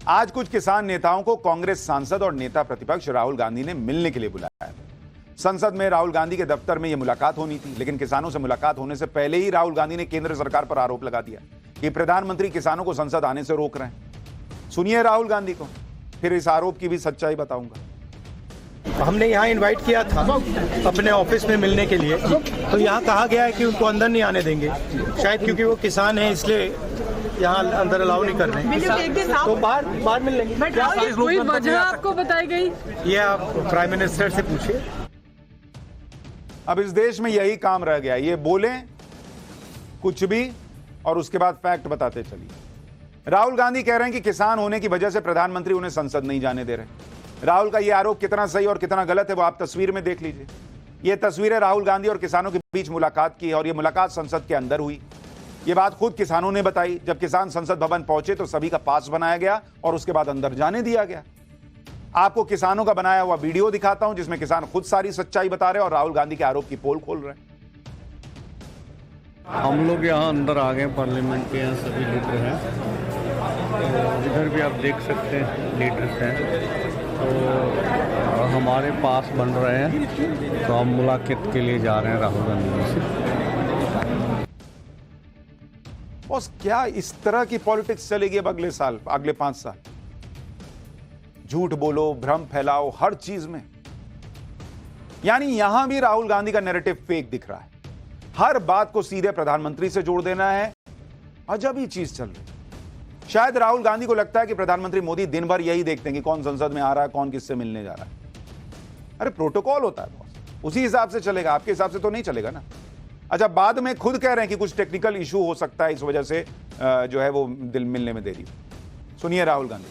[SPEAKER 1] आज कुछ किसान नेताओं को कांग्रेस सांसद और नेता प्रतिपक्ष राहुल गांधी ने मिलने के लिए बुलाया था। संसद में राहुल गांधी के दफ्तर में यह मुलाकात होनी थी, लेकिन किसानों से मुलाकात होने से पहले ही राहुल गांधी ने केंद्र सरकार पर आरोप लगा दिया कि प्रधानमंत्री किसानों को संसद आने से रोक रहे हैं। सुनिए राहुल गांधी को, फिर इस आरोप की भी सच्चाई बताऊंगा।
[SPEAKER 13] हमने यहाँ इनवाइट किया था अपने ऑफिस में मिलने के लिए, तो यहाँ कहा गया है कि उनको अंदर नहीं आने देंगे, शायद क्योंकि वो किसान हैं इसलिए यहाँ अंदर अलाउ नहीं कर रहे हैं। तो बाहर मिल लेंगे।
[SPEAKER 14] कोई वजह आपको बताई गई?
[SPEAKER 13] ये आप प्राइम मिनिस्टर से पूछिए।
[SPEAKER 1] अब इस देश में यही काम रह गया, ये बोलें कुछ भी और उसके बाद फैक्ट बताते चलिए। राहुल गांधी कह रहे हैं कि किसान होने की वजह से प्रधानमंत्री उन्हें संसद नहीं जाने दे रहे। राहुल का यह आरोप कितना सही और कितना गलत है वो आप तस्वीर में देख लीजिए। यह तस्वीर है राहुल गांधी और किसानों के बीच मुलाकात की, और यह मुलाकात संसद के अंदर हुई। ये बात खुद किसानों ने बताई। जब किसान संसद भवन पहुंचे तो सभी का पास बनाया गया और उसके बाद अंदर जाने दिया गया। आपको किसानों का बनाया हुआ वीडियो दिखाता हूं जिसमें किसान खुद सारी सच्चाई बता रहे हैं और राहुल गांधी के आरोप की पोल खोल रहे हैं।
[SPEAKER 15] हम लोग यहाँ अंदर आ गए, पार्लियामेंट के यहाँ सभी लीडर हैं, तो इधर भी आप देख सकते हैं लीडर्स हैं। तो हमारे पास बन रहे हैं, तो हम मुलाकात के लिए जा रहे हैं राहुल गांधी जी से।
[SPEAKER 1] बस क्या इस तरह की पॉलिटिक्स चलेगी अब अगले साल, अगले 5 साल? झूठ बोलो, भ्रम फैलाओ हर चीज में। यानी यहां भी राहुल गांधी का नैरेटिव फेक दिख रहा है। हर बात को सीधे प्रधानमंत्री से जोड़ देना है। अजब ही चीज चल रही है। शायद राहुल गांधी को लगता है कि प्रधानमंत्री मोदी दिन भर यही देखते हैं कि कौन संसद में आ रहा है, कौन किससे मिलने जा रहा है। अरे प्रोटोकॉल होता है बॉस, उसी हिसाब से चलेगा, आपके हिसाब से तो नहीं चलेगा ना। अच्छा, बाद में खुद कह रहे हैं कि कुछ टेक्निकल इशू हो सकता है, इस वजह से जो है वो दिल मिलने में देरी। सुनिए राहुल गांधी।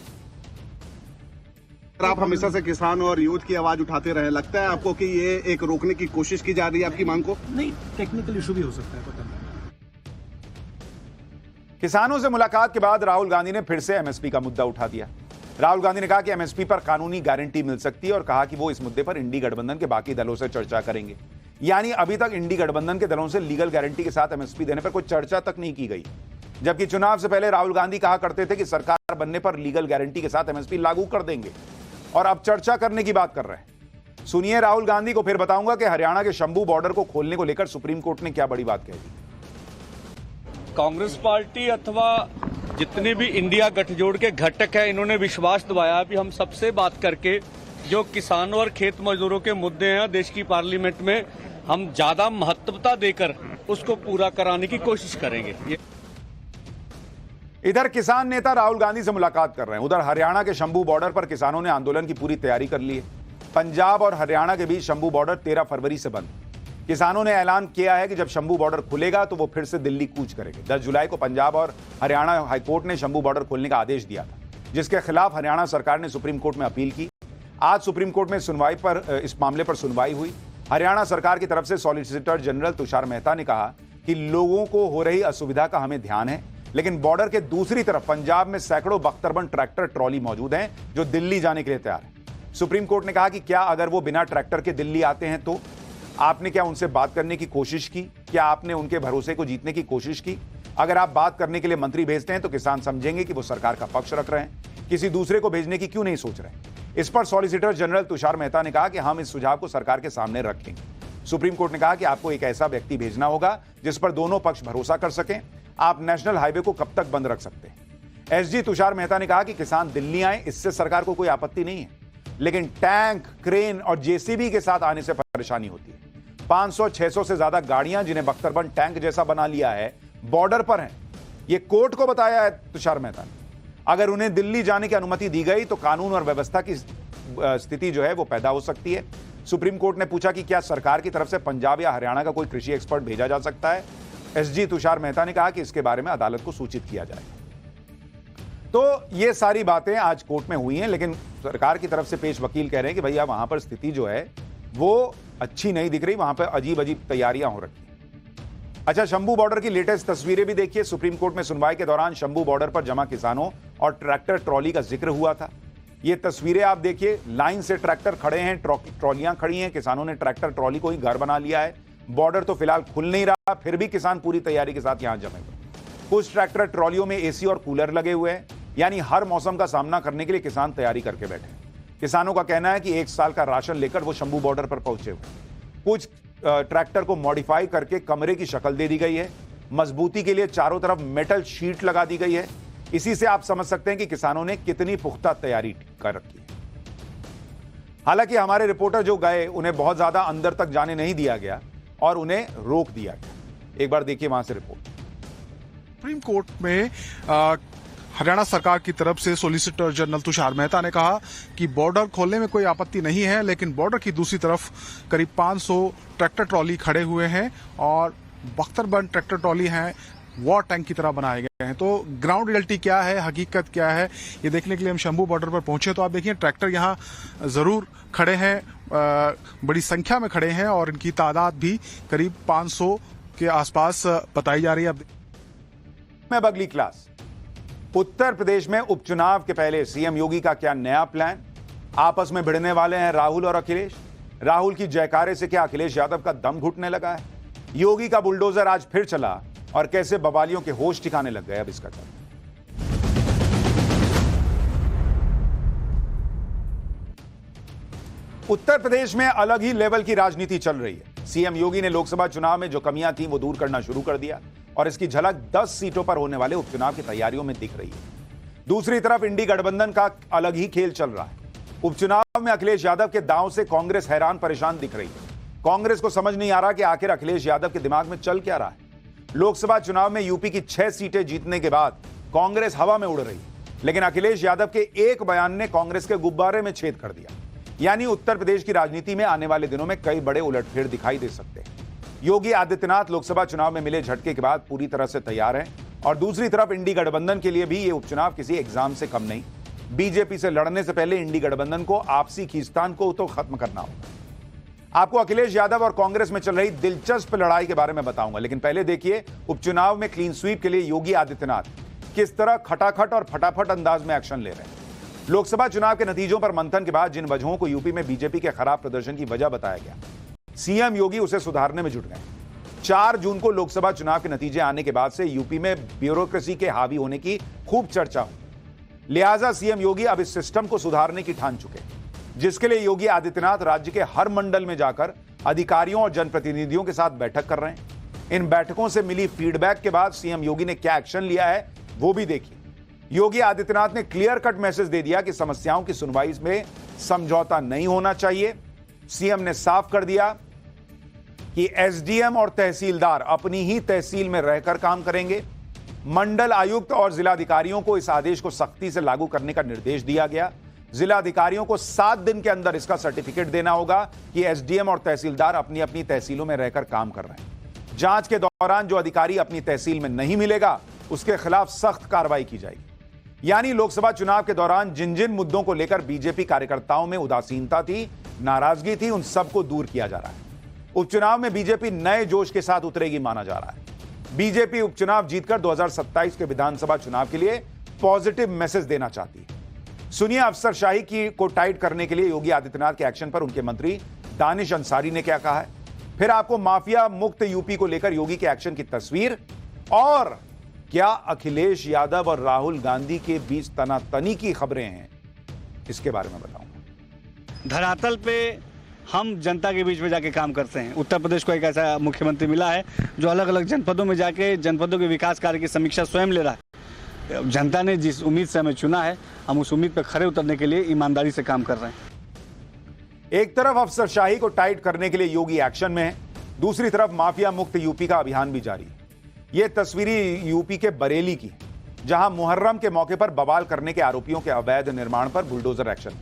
[SPEAKER 16] आप हमेशा से किसान और यूथ की आवाज उठाते रहे, लगता है आपको कि ये एक रोकने की कोशिश की जा रही है आपकी मांग को?
[SPEAKER 13] नहीं, टेक्निकल इशू भी हो सकता है, पता नहीं।
[SPEAKER 1] किसानों से मुलाकात के बाद राहुल गांधी ने फिर से एमएसपी का मुद्दा उठा दिया। राहुल गांधी ने कहा कि एमएसपी पर कानूनी गारंटी मिल सकती है और कहा कि वो इस मुद्दे पर इंडी गठबंधन के बाकी दलों से चर्चा करेंगे। यानी अभी तक इंडी गठबंधन के दलों से लीगल गारंटी के साथ एमएसपी देने पर कोई चर्चा तक नहीं की गई। जबकि चुनाव से पहले राहुल गांधी कहा करते थे कि सरकार बनने पर लीगल गारंटी के साथ एमएसपी लागू कर देंगे, और अब चर्चा करने की बात कर रहे हैं। सुनिए राहुल गांधी को, फिर बताऊंगा कि हरियाणा के शंभू बॉर्डर को खोलने को लेकर सुप्रीम कोर्ट ने क्या बड़ी बात कह दी।
[SPEAKER 15] कांग्रेस पार्टी अथवा जितने भी इंडिया गठजोड़ के घटक है, इन्होंने विश्वास दिलाया कि हम सबसे बात करके जो किसानों और खेत मजदूरों के मुद्दे हैं देश की पार्लियामेंट में, हम ज्यादा महत्वता देकर उसको पूरा कराने की कोशिश करेंगे।
[SPEAKER 1] इधर किसान नेता राहुल गांधी से मुलाकात कर रहे हैं, उधर हरियाणा के शंभू बॉर्डर पर किसानों ने आंदोलन की पूरी तैयारी कर ली है। पंजाब और हरियाणा के बीच शंभू बॉर्डर 13 फरवरी से बंद। किसानों ने ऐलान किया है कि जब शंभू बॉर्डर खुलेगा तो वो फिर से दिल्ली कूच करेंगे। 10 जुलाई को पंजाब और हरियाणा हाईकोर्ट ने शंभू बॉर्डर खोलने का आदेश दिया था, जिसके खिलाफ हरियाणा सरकार ने सुप्रीम कोर्ट में अपील की। आज सुप्रीम कोर्ट में इस मामले पर सुनवाई हुई। हरियाणा सरकार की तरफ से सॉलिसिटर जनरल तुषार मेहता ने कहा कि लोगों को हो रही असुविधा का हमें ध्यान है, लेकिन बॉर्डर के दूसरी तरफ पंजाब में सैकड़ों बख्तरबंद ट्रैक्टर ट्रॉली मौजूद हैं जो दिल्ली जाने के लिए तैयार है। सुप्रीम कोर्ट ने कहा कि क्या अगर वो बिना ट्रैक्टर के दिल्ली आते हैं तो आपने क्या उनसे बात करने की कोशिश की? क्या आपने उनके भरोसे को जीतने की कोशिश की? अगर आप बात करने के लिए मंत्री भेजते हैं तो किसान समझेंगे कि वो सरकार का पक्ष रख रहे हैं, किसी दूसरे को भेजने की क्यों नहीं सोच रहे? इस पर सॉलिसिटर जनरल तुषार मेहता ने कहा कि हम इस सुझाव को सरकार के सामने रखेंगे। सुप्रीम कोर्ट ने कहा कि आपको एक ऐसा व्यक्ति भेजना होगा जिस पर दोनों पक्ष भरोसा कर सकें। आप नेशनल हाईवे को कब तक बंद रख सकते हैं? एसजी तुषार मेहता ने कहा कि किसान दिल्ली आए, इससे सरकार को कोई आपत्ति नहीं है, लेकिन टैंक, क्रेन और जेसीबी के साथ आने से परेशानी होती है। 500-600 से ज्यादा गाड़ियां जिन्हें बख्तरबंद टैंक जैसा बना लिया है, बॉर्डर पर हैं। ये कोर्ट को बताया है तुषार मेहता ने। अगर उन्हें दिल्ली जाने की अनुमति दी गई तो कानून और व्यवस्था की स्थिति जो है वो पैदा हो सकती है। सुप्रीम कोर्ट ने पूछा कि क्या सरकार की तरफ से पंजाब या हरियाणा का कोई कृषि एक्सपर्ट भेजा जा सकता है? एसजी तुषार मेहता ने कहा कि इसके बारे में अदालत को सूचित किया जाएगा। तो ये सारी बातें आज कोर्ट में हुई हैं, लेकिन सरकार की तरफ से पेश वकील कह रहे हैं कि भैया वहां पर स्थिति जो है वो अच्छी नहीं दिख रही, वहां पर अजीब अजीब तैयारियां हो रखी हैं। अच्छा, शंभू बॉर्डर की लेटेस्ट तस्वीरें भी देखिए। सुप्रीम कोर्ट में सुनवाई के दौरान शंभू बॉर्डर पर जमा किसानों और ट्रैक्टर ट्रॉली का जिक्र हुआ था। ये तस्वीरें आप देखिए, लाइन से ट्रैक्टर खड़े हैं, ट्रॉलियां खड़ी हैं, किसानों ने ट्रैक्टर ट्रॉली को ही घर बना लिया है। बॉर्डर तो फिलहाल खुल नहीं रहा, फिर भी किसान पूरी तैयारी के साथ यहां जमे हुए। कुछ ट्रैक्टर ट्रॉलियों में एसी और कूलर लगे हुए हैं, यानी हर मौसम का सामना करने के लिए किसान तैयारी करके बैठे हैं। किसानों का कहना है कि 1 साल का राशन लेकर वो शंभू बॉर्डर पर पहुंचे हुए। कुछ ट्रैक्टर को मॉडिफाई करके कमरे की शक्ल दे दी गई है। मजबूती के लिए चारों तरफ मेटल शीट लगा दी गई है। इसी से आप समझ सकते हैं कि किसानों ने कितनी पुख्ता तैयारी कर रखी है। हालांकि हमारे रिपोर्टर जो गए उन्हें बहुत ज्यादा अंदर तक जाने नहीं दिया गया और उन्हें रोक दिया गया। एक बार देखिए वहां से रिपोर्ट।
[SPEAKER 17] सुप्रीम कोर्ट में हरियाणा सरकार की तरफ से सॉलिसिटर जनरल तुषार मेहता ने कहा कि बॉर्डर खोलने में कोई आपत्ति नहीं है, लेकिन बॉर्डर की दूसरी तरफ करीब 500 ट्रैक्टर ट्रॉली खड़े हुए हैं और बख्तरबंद ट्रैक्टर ट्रॉली हैं, वॉर टैंक की तरह बनाए गए हैं। तो ग्राउंड रियलिटी क्या है, हकीकत क्या है, ये देखने के लिए हम शंभू बॉर्डर पर पहुंचे। तो आप देखिए ट्रैक्टर यहाँ जरूर खड़े हैं, बड़ी संख्या में खड़े हैं और इनकी तादाद भी करीब 500 के आसपास बताई जा रही है।
[SPEAKER 1] में अगली क्लास। उत्तर प्रदेश में उपचुनाव के पहले सीएम योगी का क्या नया प्लान? आपस में भिड़ने वाले हैं राहुल और अखिलेश। राहुल की जयकारे से क्या अखिलेश यादव का दम घुटने लगा है? योगी का बुलडोजर आज फिर चला और कैसे बवालियों के होश ठिकाने लग गए? अब इसका क्या? उत्तर प्रदेश में अलग ही लेवल की राजनीति चल रही है। सीएम योगी ने लोकसभा चुनाव में जो कमियां थी वो दूर करना शुरू कर दिया और इसकी झलक 10 सीटों पर होने वाले उपचुनाव की तैयारियों में दिख रही है। दूसरी तरफ इंडी गठबंधन का अलग ही खेल चल रहा है। उपचुनाव में अखिलेश यादव के दांव से कांग्रेस हैरान परेशान दिख रही है। कांग्रेस को समझ नहीं आ रहा कि आखिर अखिलेश यादव के दिमाग में चल क्या रहा है। लोकसभा चुनाव में यूपी की 6 सीटें जीतने के बाद कांग्रेस हवा में उड़ रही है, लेकिन अखिलेश यादव के एक बयान ने कांग्रेस के गुब्बारे में छेद कर दिया। यानी उत्तर प्रदेश की राजनीति में आने वाले दिनों में कई बड़े उलटफेर दिखाई दे सकते हैं। योगी आदित्यनाथ लोकसभा चुनाव में मिले झटके के बाद पूरी तरह से तैयार हैं और दूसरी तरफ इंडी गठबंधन के लिए भी ये उपचुनाव किसी एग्जाम से कम नहीं। बीजेपी से लड़ने से पहले इंडी गठबंधन को आपसी खींचतान को तो खत्म करना होगा। आपको अखिलेश यादव और कांग्रेस में चल रही दिलचस्प लड़ाई के बारे में बताऊंगा, लेकिन पहले देखिए उपचुनाव में क्लीन स्वीप के लिए योगी आदित्यनाथ किस तरह खटाखट और फटाफट अंदाज में एक्शन ले रहे हैं। लोकसभा चुनाव के नतीजों पर मंथन के बाद जिन वजहों को यूपी में बीजेपी के खराब प्रदर्शन की वजह बताया गया, सीएम योगी उसे सुधारने में जुट गए। 4 जून को लोकसभा चुनाव के नतीजे आने के बाद से यूपी में ब्यूरोक्रेसी के हावी होने की खूब चर्चा हुई। लिहाजा सीएम योगी अब इस सिस्टम को सुधारने की ठान चुके, जिसके लिए योगी आदित्यनाथ राज्य के हर मंडल में जाकर अधिकारियों और जनप्रतिनिधियों के साथ बैठक कर रहे हैं। इन बैठकों से मिली फीडबैक के बाद सीएम योगी ने क्या एक्शन लिया है वो भी देखिए। योगी आदित्यनाथ ने क्लियर कट मैसेज दे दिया कि समस्याओं की सुनवाई में समझौता नहीं होना चाहिए। सीएम ने साफ कर दिया कि एसडीएम और तहसीलदार अपनी ही तहसील में रहकर काम करेंगे। मंडल आयुक्त और जिलाधिकारियों को इस आदेश को सख्ती से लागू करने का निर्देश दिया गया। जिलाधिकारियों को 7 दिन के अंदर इसका सर्टिफिकेट देना होगा कि एसडीएम और तहसीलदार अपनी अपनी तहसीलों में रहकर काम कर रहे हैं। जांच के दौरान जो अधिकारी अपनी तहसील में नहीं मिलेगा उसके खिलाफ सख्त कार्रवाई की जाएगी। यानी लोकसभा चुनाव के दौरान जिन जिन मुद्दों को लेकर बीजेपी कार्यकर्ताओं में उदासीनता थी, नाराजगी थी, उन सबको दूर किया जा रहा है। उपचुनाव में बीजेपी नए जोश के साथ उतरेगी माना जा रहा है। बीजेपी उपचुनाव जीतकर 2027 के विधानसभा चुनाव के लिए पॉजिटिव मैसेज देना चाहती है। सुनिए अफसरशाही की को टाइट करने के लिए योगी आदित्यनाथ के एक्शन पर उनके मंत्री दानिश अंसारी ने क्या कहा है। फिर आपको माफिया मुक्त यूपी को लेकर योगी के एक्शन की तस्वीर और क्या अखिलेश यादव और राहुल गांधी के बीच तनातनी की खबरें हैं, इसके बारे में बताऊंगा।
[SPEAKER 15] धरातल पे हम जनता के बीच में जाके काम करते हैं। उत्तर प्रदेश को एक ऐसा मुख्यमंत्री मिला है जो अलग अलग जनपदों में जाके जनपदों के विकास कार्य की समीक्षा स्वयं ले रहा है। जनता ने जिस उम्मीद से हमें चुना है, हम उस उम्मीद पर खरे उतरने के लिए ईमानदारी से काम कर रहे हैं।
[SPEAKER 1] एक तरफ अफसरशाही को टाइट करने के लिए योगी एक्शन में है, दूसरी तरफ माफिया मुक्त यूपी का अभियान भी जारी है। यह तस्वीरी यूपी के बरेली की, जहां मुहर्रम के मौके पर बवाल करने के आरोपियों के अवैध निर्माण पर बुलडोजर एक्शन।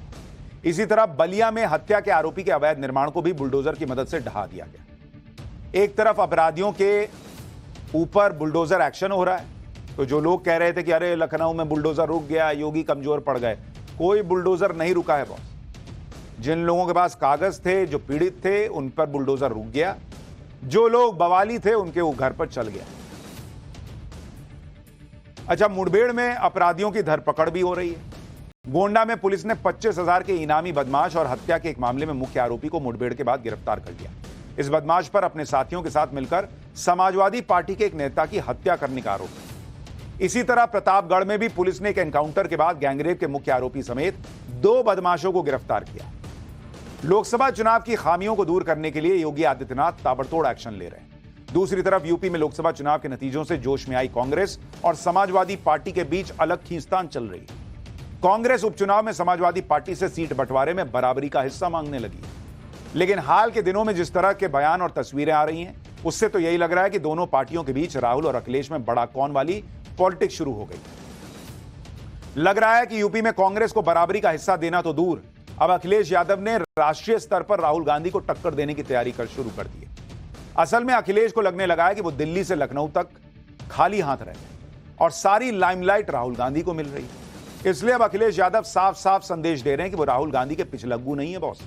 [SPEAKER 1] इसी तरह बलिया में हत्या के आरोपी के अवैध निर्माण को भी बुलडोजर की मदद से ढहा दिया गया। एक तरफ अपराधियों के ऊपर बुलडोजर एक्शन हो रहा है, तो जो लोग कह रहे थे कि अरे लखनऊ में बुलडोजर रुक गया, योगी कमजोर पड़ गए, कोई बुलडोजर नहीं रुका है बॉस। जिन लोगों के पास कागज थे, जो पीड़ित थे, उन पर बुलडोजर रुक गया। जो लोग बवाली थे उनके वो घर पर चल गया। अच्छा, मुठभेड़ में अपराधियों की धरपकड़ भी हो रही है। गोंडा में पुलिस ने 25,000 के इनामी बदमाश और हत्या के एक मामले में मुख्य आरोपी को मुठभेड़ के बाद गिरफ्तार कर लिया। इस बदमाश पर अपने साथियों के साथ मिलकर समाजवादी पार्टी के एक नेता की हत्या करने का आरोप है। इसी तरह प्रतापगढ़ में भी पुलिस ने एक एनकाउंटर के बाद गैंगरेप के मुख्य आरोपी समेत 2 बदमाशों को गिरफ्तार किया। लोकसभा चुनाव की खामियों को दूर करने के लिए योगी आदित्यनाथ ताबड़तोड़ एक्शन ले रहे हैं। दूसरी तरफ यूपी में लोकसभा चुनाव के नतीजों से जोश में आई कांग्रेस और समाजवादी पार्टी के बीच अलग खींचतान चल रही है। कांग्रेस उपचुनाव में समाजवादी पार्टी से सीट बंटवारे में बराबरी का हिस्सा मांगने लगी, लेकिन हाल के दिनों में जिस तरह के बयान और तस्वीरें आ रही हैं, उससे तो यही लग रहा है कि दोनों पार्टियों के बीच राहुल और अखिलेश में बड़ा कौन वाली पॉलिटिक्स शुरू हो गई। लग रहा है कि यूपी में कांग्रेस को बराबरी का हिस्सा देना तो दूर, अब अखिलेश यादव ने राष्ट्रीय स्तर पर राहुल गांधी को टक्कर देने की तैयारी शुरू कर दी है। असल में अखिलेश को लगने लगा है कि वो दिल्ली से लखनऊ तक खाली हाथ रहे और सारी लाइमलाइट राहुल गांधी को मिल रही है। इसलिए अब अखिलेश यादव साफ साफ संदेश दे रहे हैं कि वो राहुल गांधी के पिछलग्गू नहीं है बॉस,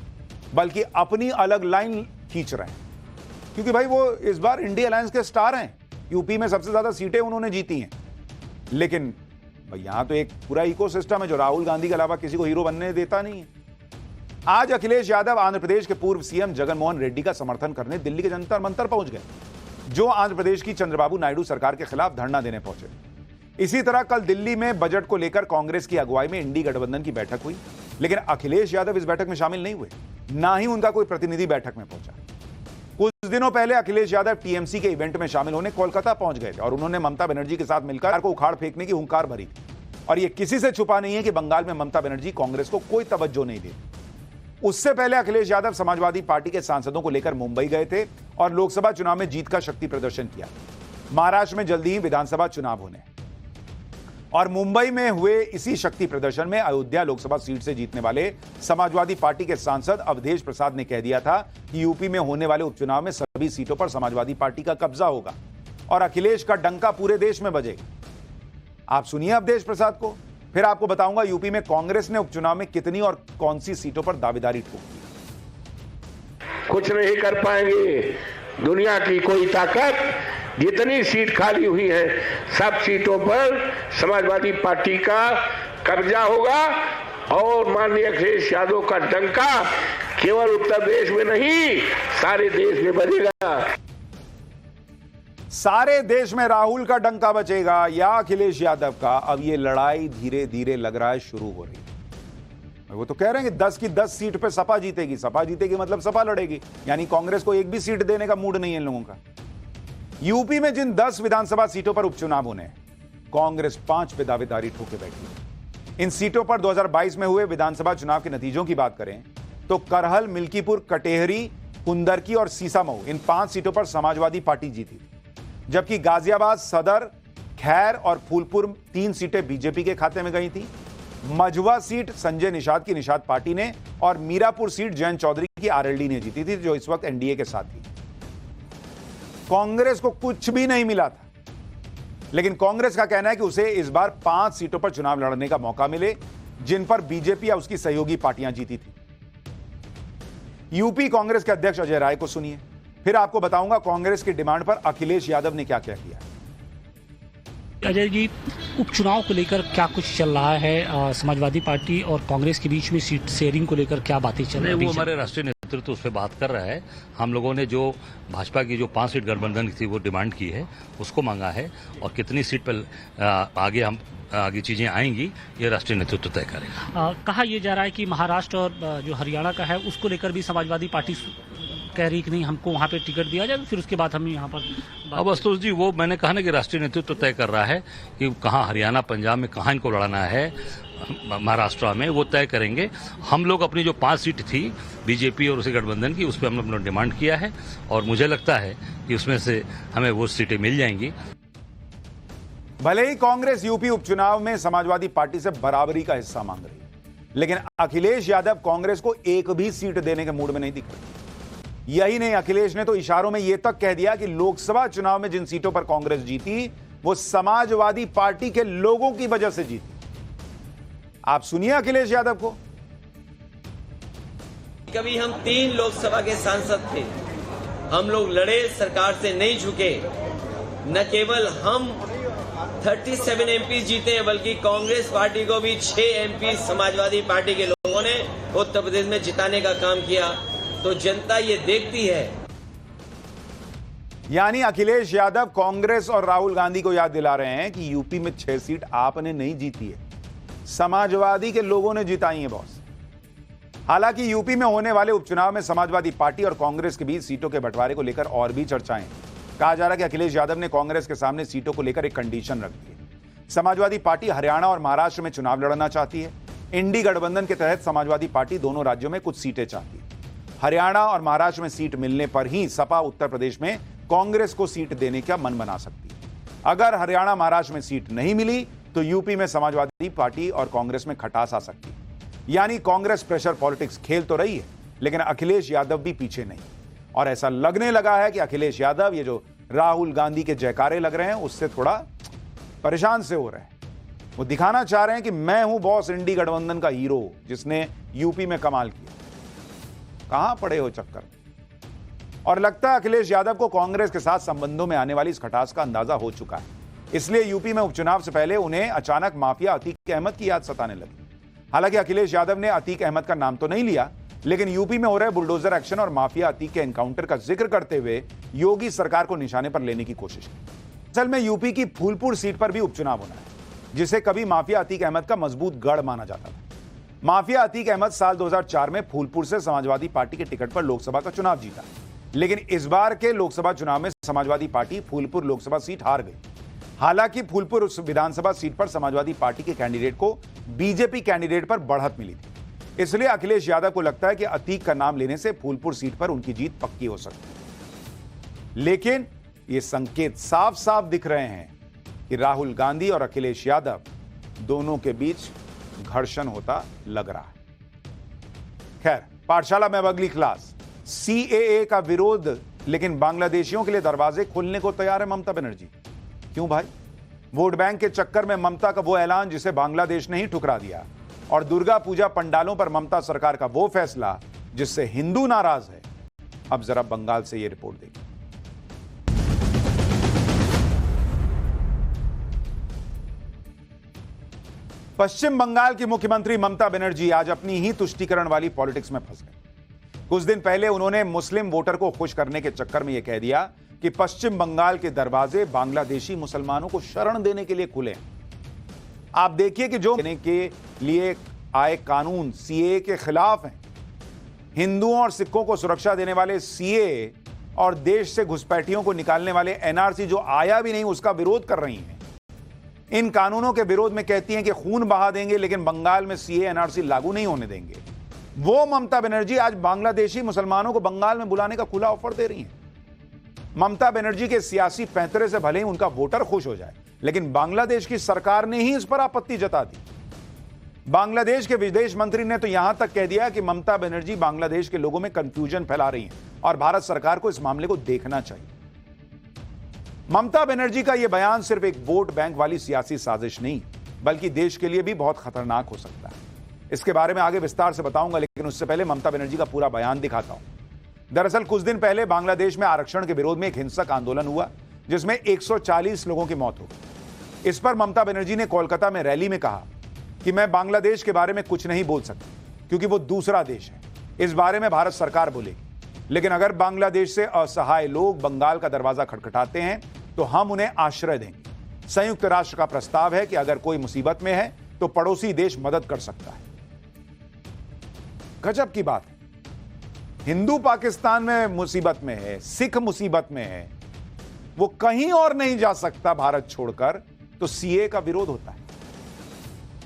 [SPEAKER 1] बल्कि अपनी अलग लाइन खींच रहे हैं। क्योंकि भाई वो इस बार इंडिया अलायंस के स्टार हैं, यूपी में सबसे ज्यादा सीटें उन्होंने जीती हैं। लेकिन यहां तो एक पूरा इकोसिस्टम है जो राहुल गांधी के अलावा किसी को हीरो बनने देता नहीं है। आज अखिलेश यादव आंध्र प्रदेश के पूर्व सीएम जगनमोहन रेड्डी का समर्थन करने दिल्ली के जंतर मंतर पहुंच गए, जो आंध्र प्रदेश की चंद्रबाबू नायडू सरकार के खिलाफ धरना देने पहुंचे। इसी तरह कल दिल्ली में बजट को लेकर कांग्रेस की अगुवाई में इंडी गठबंधन की बैठक हुई, लेकिन अखिलेश यादव इस बैठक में शामिल नहीं हुए, ना ही उनका कोई प्रतिनिधि बैठक में पहुंचा। कुछ दिनों पहले अखिलेश यादव टीएमसी के इवेंट में शामिल होने कोलकाता पहुंच गए थे और उन्होंने ममता बनर्जी के साथ मिलकर को उखाड़ फेंकने की हुंकार भरी थी। और यह किसी से छुपा नहीं है कि बंगाल में ममता बनर्जी कांग्रेस को कोई तवज्जो नहीं देती। उससे पहले अखिलेश यादव समाजवादी पार्टी के सांसदों को लेकर मुंबई गए थे और लोकसभा चुनाव में जीत का शक्ति प्रदर्शन किया। महाराष्ट्र में जल्दी ही विधानसभा चुनाव होने और मुंबई में हुए इसी शक्ति प्रदर्शन में अयोध्या लोकसभा सीट से जीतने वाले समाजवादी पार्टी के सांसद अवधेश प्रसाद ने कह दिया था कि यूपी में होने वाले उपचुनाव में सभी सीटों पर समाजवादी पार्टी का कब्जा होगा और अखिलेश का डंका पूरे देश में बजेगा। आप सुनिए अवधेश प्रसाद को, फिर आपको बताऊंगा यूपी में कांग्रेस ने उपचुनाव में कितनी और कौन सी सीटों पर दावेदारी ठोकी।
[SPEAKER 18] कुछ नहीं कर पाएंगे। दुनिया की कोई ताकत, जितनी सीट खाली हुई है सब सीटों पर समाजवादी पार्टी का कब्जा होगा और माननीय अखिलेश यादव का डंका केवल उत्तर प्रदेश में नहीं सारे देश में बजेगा।
[SPEAKER 1] सारे देश में राहुल का डंका बचेगा या अखिलेश यादव का? अब ये लड़ाई धीरे धीरे लग रहा है शुरू हो रही है। वो तो कह रहे हैं कि 10 की 10 सीट पे सपा जीतेगी। सपा जीतेगी मतलब सपा लड़ेगी, यानी कांग्रेस को एक भी सीट देने का मूड नहीं है इन लोगों का। यूपी में जिन 10 विधानसभा सीटों पर उपचुनाव होने हैं, कांग्रेस 5 पे दावेदारी ठोके बैठी है। इन सीटों पर 2022 में हुए विधानसभा चुनाव के नतीजों की बात करें तो करहल, मिल्कीपुर, कटेहरी, कुंदरकी और सीसामऊ, इन 5 सीटों पर समाजवादी पार्टी जीती, जबकि गाजियाबाद, सदर, खैर और फूलपुर 3 सीटें बीजेपी के खाते में गई थी। मझवा सीट संजय निषाद की निषाद पार्टी ने और मीरापुर सीट जयंत चौधरी की आरएलडी ने जीती थी, जो इस वक्त एनडीए के साथ थी। कांग्रेस को कुछ भी नहीं मिला था, लेकिन कांग्रेस का कहना है कि उसे इस बार 5 सीटों पर चुनाव लड़ने का मौका मिले, जिन पर बीजेपी या उसकी सहयोगी पार्टियां जीती थी। यूपी कांग्रेस के अध्यक्ष अजय राय को सुनिए, फिर आपको बताऊंगा कांग्रेस की डिमांड पर अखिलेश यादव ने क्या क्या किया।
[SPEAKER 19] अजय जी, उपचुनाव को लेकर क्या कुछ चल रहा है? समाजवादी पार्टी और कांग्रेस के बीच में सीट शेयरिंग को लेकर क्या बातें चल रही है?
[SPEAKER 20] वो हमारे राष्ट्रीय नेतृत्व उस पर बात कर रहा है। हम लोगों ने जो भाजपा की जो 5 सीट गठबंधन की थी वो डिमांड की है, उसको मांगा है और कितनी सीट पर आगे चीजें आएंगी ये राष्ट्रीय नेतृत्व तय करेगा।
[SPEAKER 19] कहा यह जा रहा है कि महाराष्ट्र और जो हरियाणा का है उसको लेकर भी समाजवादी पार्टी कह रही कि नहीं, हमको वहाँ पे टिकट दिया जाए, फिर उसके बाद हम यहाँ पर।
[SPEAKER 20] अब अस्तुष जी, वो मैंने कहा ना कि राष्ट्रीय नेतृत्व तय कर रहा है कि कहाँ हरियाणा, पंजाब में कहाँ इनको लड़ना है, महाराष्ट्र में वो तय करेंगे। हम लोग अपनी जो 5 सीट थी बीजेपी और उसी गठबंधन की, उस पर हमने अपना डिमांड किया है और मुझे लगता है कि उसमें से हमें वो सीटें मिल जाएंगी।
[SPEAKER 1] भले ही कांग्रेस यूपी उपचुनाव में समाजवादी पार्टी से बराबरी का हिस्सा मांग रही है, लेकिन अखिलेश यादव कांग्रेस को एक भी सीट देने के मूड में नहीं दिख रहे। यही नहीं, अखिलेश ने तो इशारों में यह तक कह दिया कि लोकसभा चुनाव में जिन सीटों पर कांग्रेस जीती वो समाजवादी पार्टी के लोगों की वजह से जीती। आप सुनिए अखिलेश यादव को।
[SPEAKER 2] कभी हम 3 लोकसभा के सांसद थे, हम लोग लड़े, सरकार से नहीं झुके। न केवल हम 37 एमपी जीते हैं, बल्कि कांग्रेस पार्टी को भी 6 एमपी समाजवादी पार्टी के लोगों ने उत्तर प्रदेश में जिताने का काम किया। तो जनता ये देखती है।
[SPEAKER 1] यानी अखिलेश यादव कांग्रेस और राहुल गांधी को याद दिला रहे हैं कि यूपी में 6 सीट आपने नहीं जीती है, समाजवादी के लोगों ने जिताई है बॉस। हालांकि यूपी में होने वाले उपचुनाव में समाजवादी पार्टी और कांग्रेस के बीच सीटों के बंटवारे को लेकर और भी चर्चाएं। कहा जा रहा है कि अखिलेश यादव ने कांग्रेस के सामने सीटों को लेकर एक कंडीशन रख दी है। समाजवादी पार्टी हरियाणा और महाराष्ट्र में चुनाव लड़ना चाहती है। इंडी गठबंधन के तहत समाजवादी पार्टी दोनों राज्यों में कुछ सीटें चाहती है। हरियाणा और महाराष्ट्र में सीट मिलने पर ही सपा उत्तर प्रदेश में कांग्रेस को सीट देने का मन बना सकती है। अगर हरियाणा महाराष्ट्र में सीट नहीं मिली तो यूपी में समाजवादी पार्टी और कांग्रेस में खटास आ सकती है। यानी कांग्रेस प्रेशर पॉलिटिक्स खेल तो रही है, लेकिन अखिलेश यादव भी पीछे नहीं। और ऐसा लगने लगा है कि अखिलेश यादव ये जो राहुल गांधी के जयकारे लग रहे हैं उससे थोड़ा परेशान से हो रहे हैं। वो दिखाना चाह रहे हैं कि मैं हूं बॉस इंडी गठबंधन का हीरो जिसने यूपी में कमाल किया। कहां पड़े हो चक्कर। और लगता है अखिलेश यादव को कांग्रेस के साथ संबंधों में आने वाली इस खटास का अंदाजा हो चुका है। इसलिए यूपी में उपचुनाव से पहले उन्हें अचानक माफिया अतीक अहमद की याद सताने लगी। हालांकि अखिलेश यादव ने अतीक अहमद का नाम तो नहीं लिया, लेकिन यूपी में हो रहे बुलडोजर एक्शन और माफिया अतीक के एनकाउंटर का जिक्र करते हुए योगी सरकार को निशाने पर लेने की कोशिश की। असल में यूपी की फूलपुर सीट पर भी उपचुनाव होना है, जिसे कभी माफिया अतीक अहमद का मजबूत गढ़ माना जाता था। माफिया अतीक अहमद साल 2004 में फूलपुर से समाजवादी पार्टी के टिकट पर लोकसभा का चुनाव जीता, लेकिन इस बार के लोकसभा चुनाव में समाजवादी पार्टी फूलपुर लोकसभा सीट हार गई। हालांकि फूलपुर उस विधानसभा सीट पर समाजवादी पार्टी के कैंडिडेट को बीजेपी कैंडिडेट पर बढ़त मिली थी, इसलिए अखिलेश यादव को लगता है कि अतीक का नाम लेने से फूलपुर सीट पर उनकी जीत पक्की हो सकती है। लेकिन ये संकेत साफ साफ दिख रहे हैं कि राहुल गांधी और अखिलेश यादव दोनों के बीच घर्षण होता लग रहा है। खैर, पाठशाला में अब अगली क्लास, सीएए का विरोध लेकिन बांग्लादेशियों के लिए दरवाजे खोलने को तैयार है ममता बनर्जी। क्यों भाई? वोट बैंक के चक्कर में ममता का वो ऐलान जिसे बांग्लादेश ने ही ठुकरा दिया, और दुर्गा पूजा पंडालों पर ममता सरकार का वो फैसला जिससे हिंदू नाराज है। अब जरा बंगाल से ये रिपोर्ट देखिए। पश्चिम बंगाल की मुख्यमंत्री ममता बनर्जी आज अपनी ही तुष्टीकरण वाली पॉलिटिक्स में फंस गए। कुछ दिन पहले उन्होंने मुस्लिम वोटर को खुश करने के चक्कर में यह कह दिया कि पश्चिम बंगाल के दरवाजे बांग्लादेशी मुसलमानों को शरण देने के लिए खुले हैं। आप देखिए कि जो देने के लिए आए कानून सीए के खिलाफ हैं। हिंदुओं और सिखों को सुरक्षा देने वाले सीए और देश से घुसपैठियों को निकालने वाले एनआरसी जो आया भी नहीं उसका विरोध कर रही हैं। इन कानूनों के विरोध में कहती हैं कि खून बहा देंगे, लेकिन बंगाल में सीए एनआरसी लागू नहीं होने देंगे। वो ममता बनर्जी आज बांग्लादेशी मुसलमानों को बंगाल में बुलाने का खुला ऑफर दे रही हैं। ममता बनर्जी के सियासी पैंतरे से भले ही उनका वोटर खुश हो जाए, लेकिन बांग्लादेश की सरकार ने ही इस पर आपत्ति जता दी। बांग्लादेश के विदेश मंत्री ने तो यहां तक कह दिया कि ममता बनर्जी बांग्लादेश के लोगों में कंफ्यूजन फैला रही हैं और भारत सरकार को इस मामले को देखना चाहिए। ममता बनर्जी का यह बयान सिर्फ एक वोट बैंक वाली सियासी साजिश नहीं, बल्कि देश के लिए भी बहुत खतरनाक हो सकता है। इसके बारे में आगे विस्तार से बताऊंगा, लेकिन उससे पहले ममता बनर्जी का पूरा बयान दिखाता हूं। दरअसल कुछ दिन पहले बांग्लादेश में आरक्षण के विरोध में एक हिंसक आंदोलन हुआ, जिसमें 140 लोगों की मौत हो गई। इस पर ममता बनर्जी ने कोलकाता में रैली में कहा कि मैं बांग्लादेश के बारे में कुछ नहीं बोल सकती, क्योंकि वो दूसरा देश है। इस बारे में भारत सरकार बोलेगी, लेकिन अगर बांग्लादेश से असहाय लोग बंगाल का दरवाजा खटखटाते हैं तो हम उन्हें आश्रय देंगे। संयुक्त राष्ट्र का प्रस्ताव है कि अगर कोई मुसीबत में है तो पड़ोसी देश मदद कर सकता है। गजब की बात है। हिंदू पाकिस्तान में मुसीबत में है, सिख मुसीबत में है, वो कहीं और नहीं जा सकता भारत छोड़कर, तो सीए का विरोध होता है।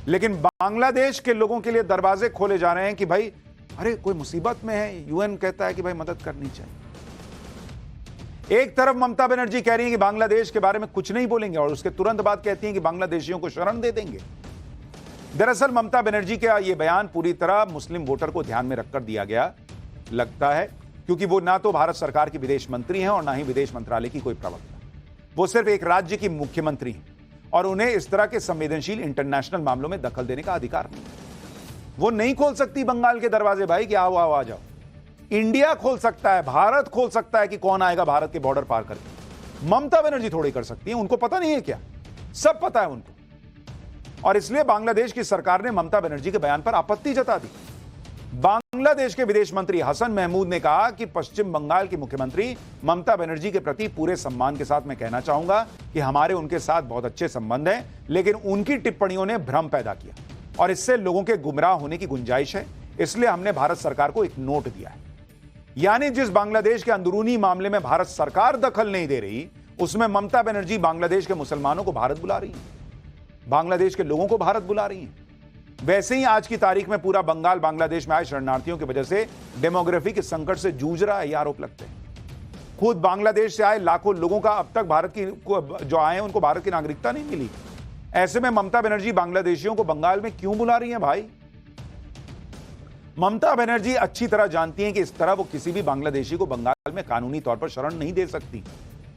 [SPEAKER 1] लेकिन बांग्लादेश के लोगों के लिए दरवाजे खोले जा रहे हैं कि भाई अरे कोई मुसीबत में है, यूएन कहता है कि भाई मदद करनी चाहिए। एक तरफ ममता बनर्जी कह रही है कि बांग्लादेश के बारे में कुछ नहीं बोलेंगे, और उसके तुरंत बाद कहती हैं कि बांग्लादेशियों को शरण दे देंगे। दरअसल ममता बनर्जी का यह बयान पूरी तरह मुस्लिम वोटर को ध्यान में रखकर दिया गया लगता है, क्योंकि वो ना तो भारत सरकार की विदेश मंत्री हैं और ना ही विदेश मंत्रालय की कोई प्रवक्ता। वो सिर्फ एक राज्य की मुख्यमंत्री हैं और उन्हें इस तरह के संवेदनशील इंटरनेशनल मामलों में दखल देने का अधिकार नहीं है। वो नहीं खोल सकती बंगाल के दरवाजे भाई कि आओ आओ आ जाओ। इंडिया खोल सकता है, भारत खोल सकता है कि कौन आएगा भारत के बॉर्डर पार करके। ममता बनर्जी थोड़ी कर सकती है, उनको पता नहीं है क्या? सब पता है उनको। और इसलिए बांग्लादेश की सरकार ने ममता बनर्जी के बयान पर आपत्ति जता दी। बांग्लादेश के विदेश मंत्री हसन महमूद ने कहा कि पश्चिम बंगाल की मुख्यमंत्री ममता बनर्जी के प्रति पूरे सम्मान के साथ मैं कहना चाहूंगा कि हमारे उनके साथ बहुत अच्छे संबंध हैं, लेकिन उनकी टिप्पणियों ने भ्रम पैदा किया और इससे लोगों के गुमराह होने की गुंजाइश है। इसलिए हमने भारत सरकार को एक नोट दिया है। यानी जिस बांग्लादेश के अंदरूनी मामले में भारत सरकार दखल नहीं दे रही, उसमें ममता बनर्जी बांग्लादेश के मुसलमानों को भारत बुला रही है, बांग्लादेश के लोगों को भारत बुला रही है। वैसे ही आज की तारीख में पूरा बंगाल बांग्लादेश में आए शरणार्थियों की वजह से डेमोग्राफी के संकट से जूझ रहा है, ये आरोप लगते हैं। खुद बांग्लादेश से आए लाखों लोगों का अब तक भारत की जो आए हैं उनको भारत की नागरिकता नहीं मिली। ऐसे में ममता बनर्जी बांग्लादेशियों को बंगाल में क्यों बुला रही हैं भाई? ममता बनर्जी अच्छी तरह जानती हैं कि इस तरह वो किसी भी बांग्लादेशी को बंगाल में कानूनी तौर पर शरण नहीं दे सकती,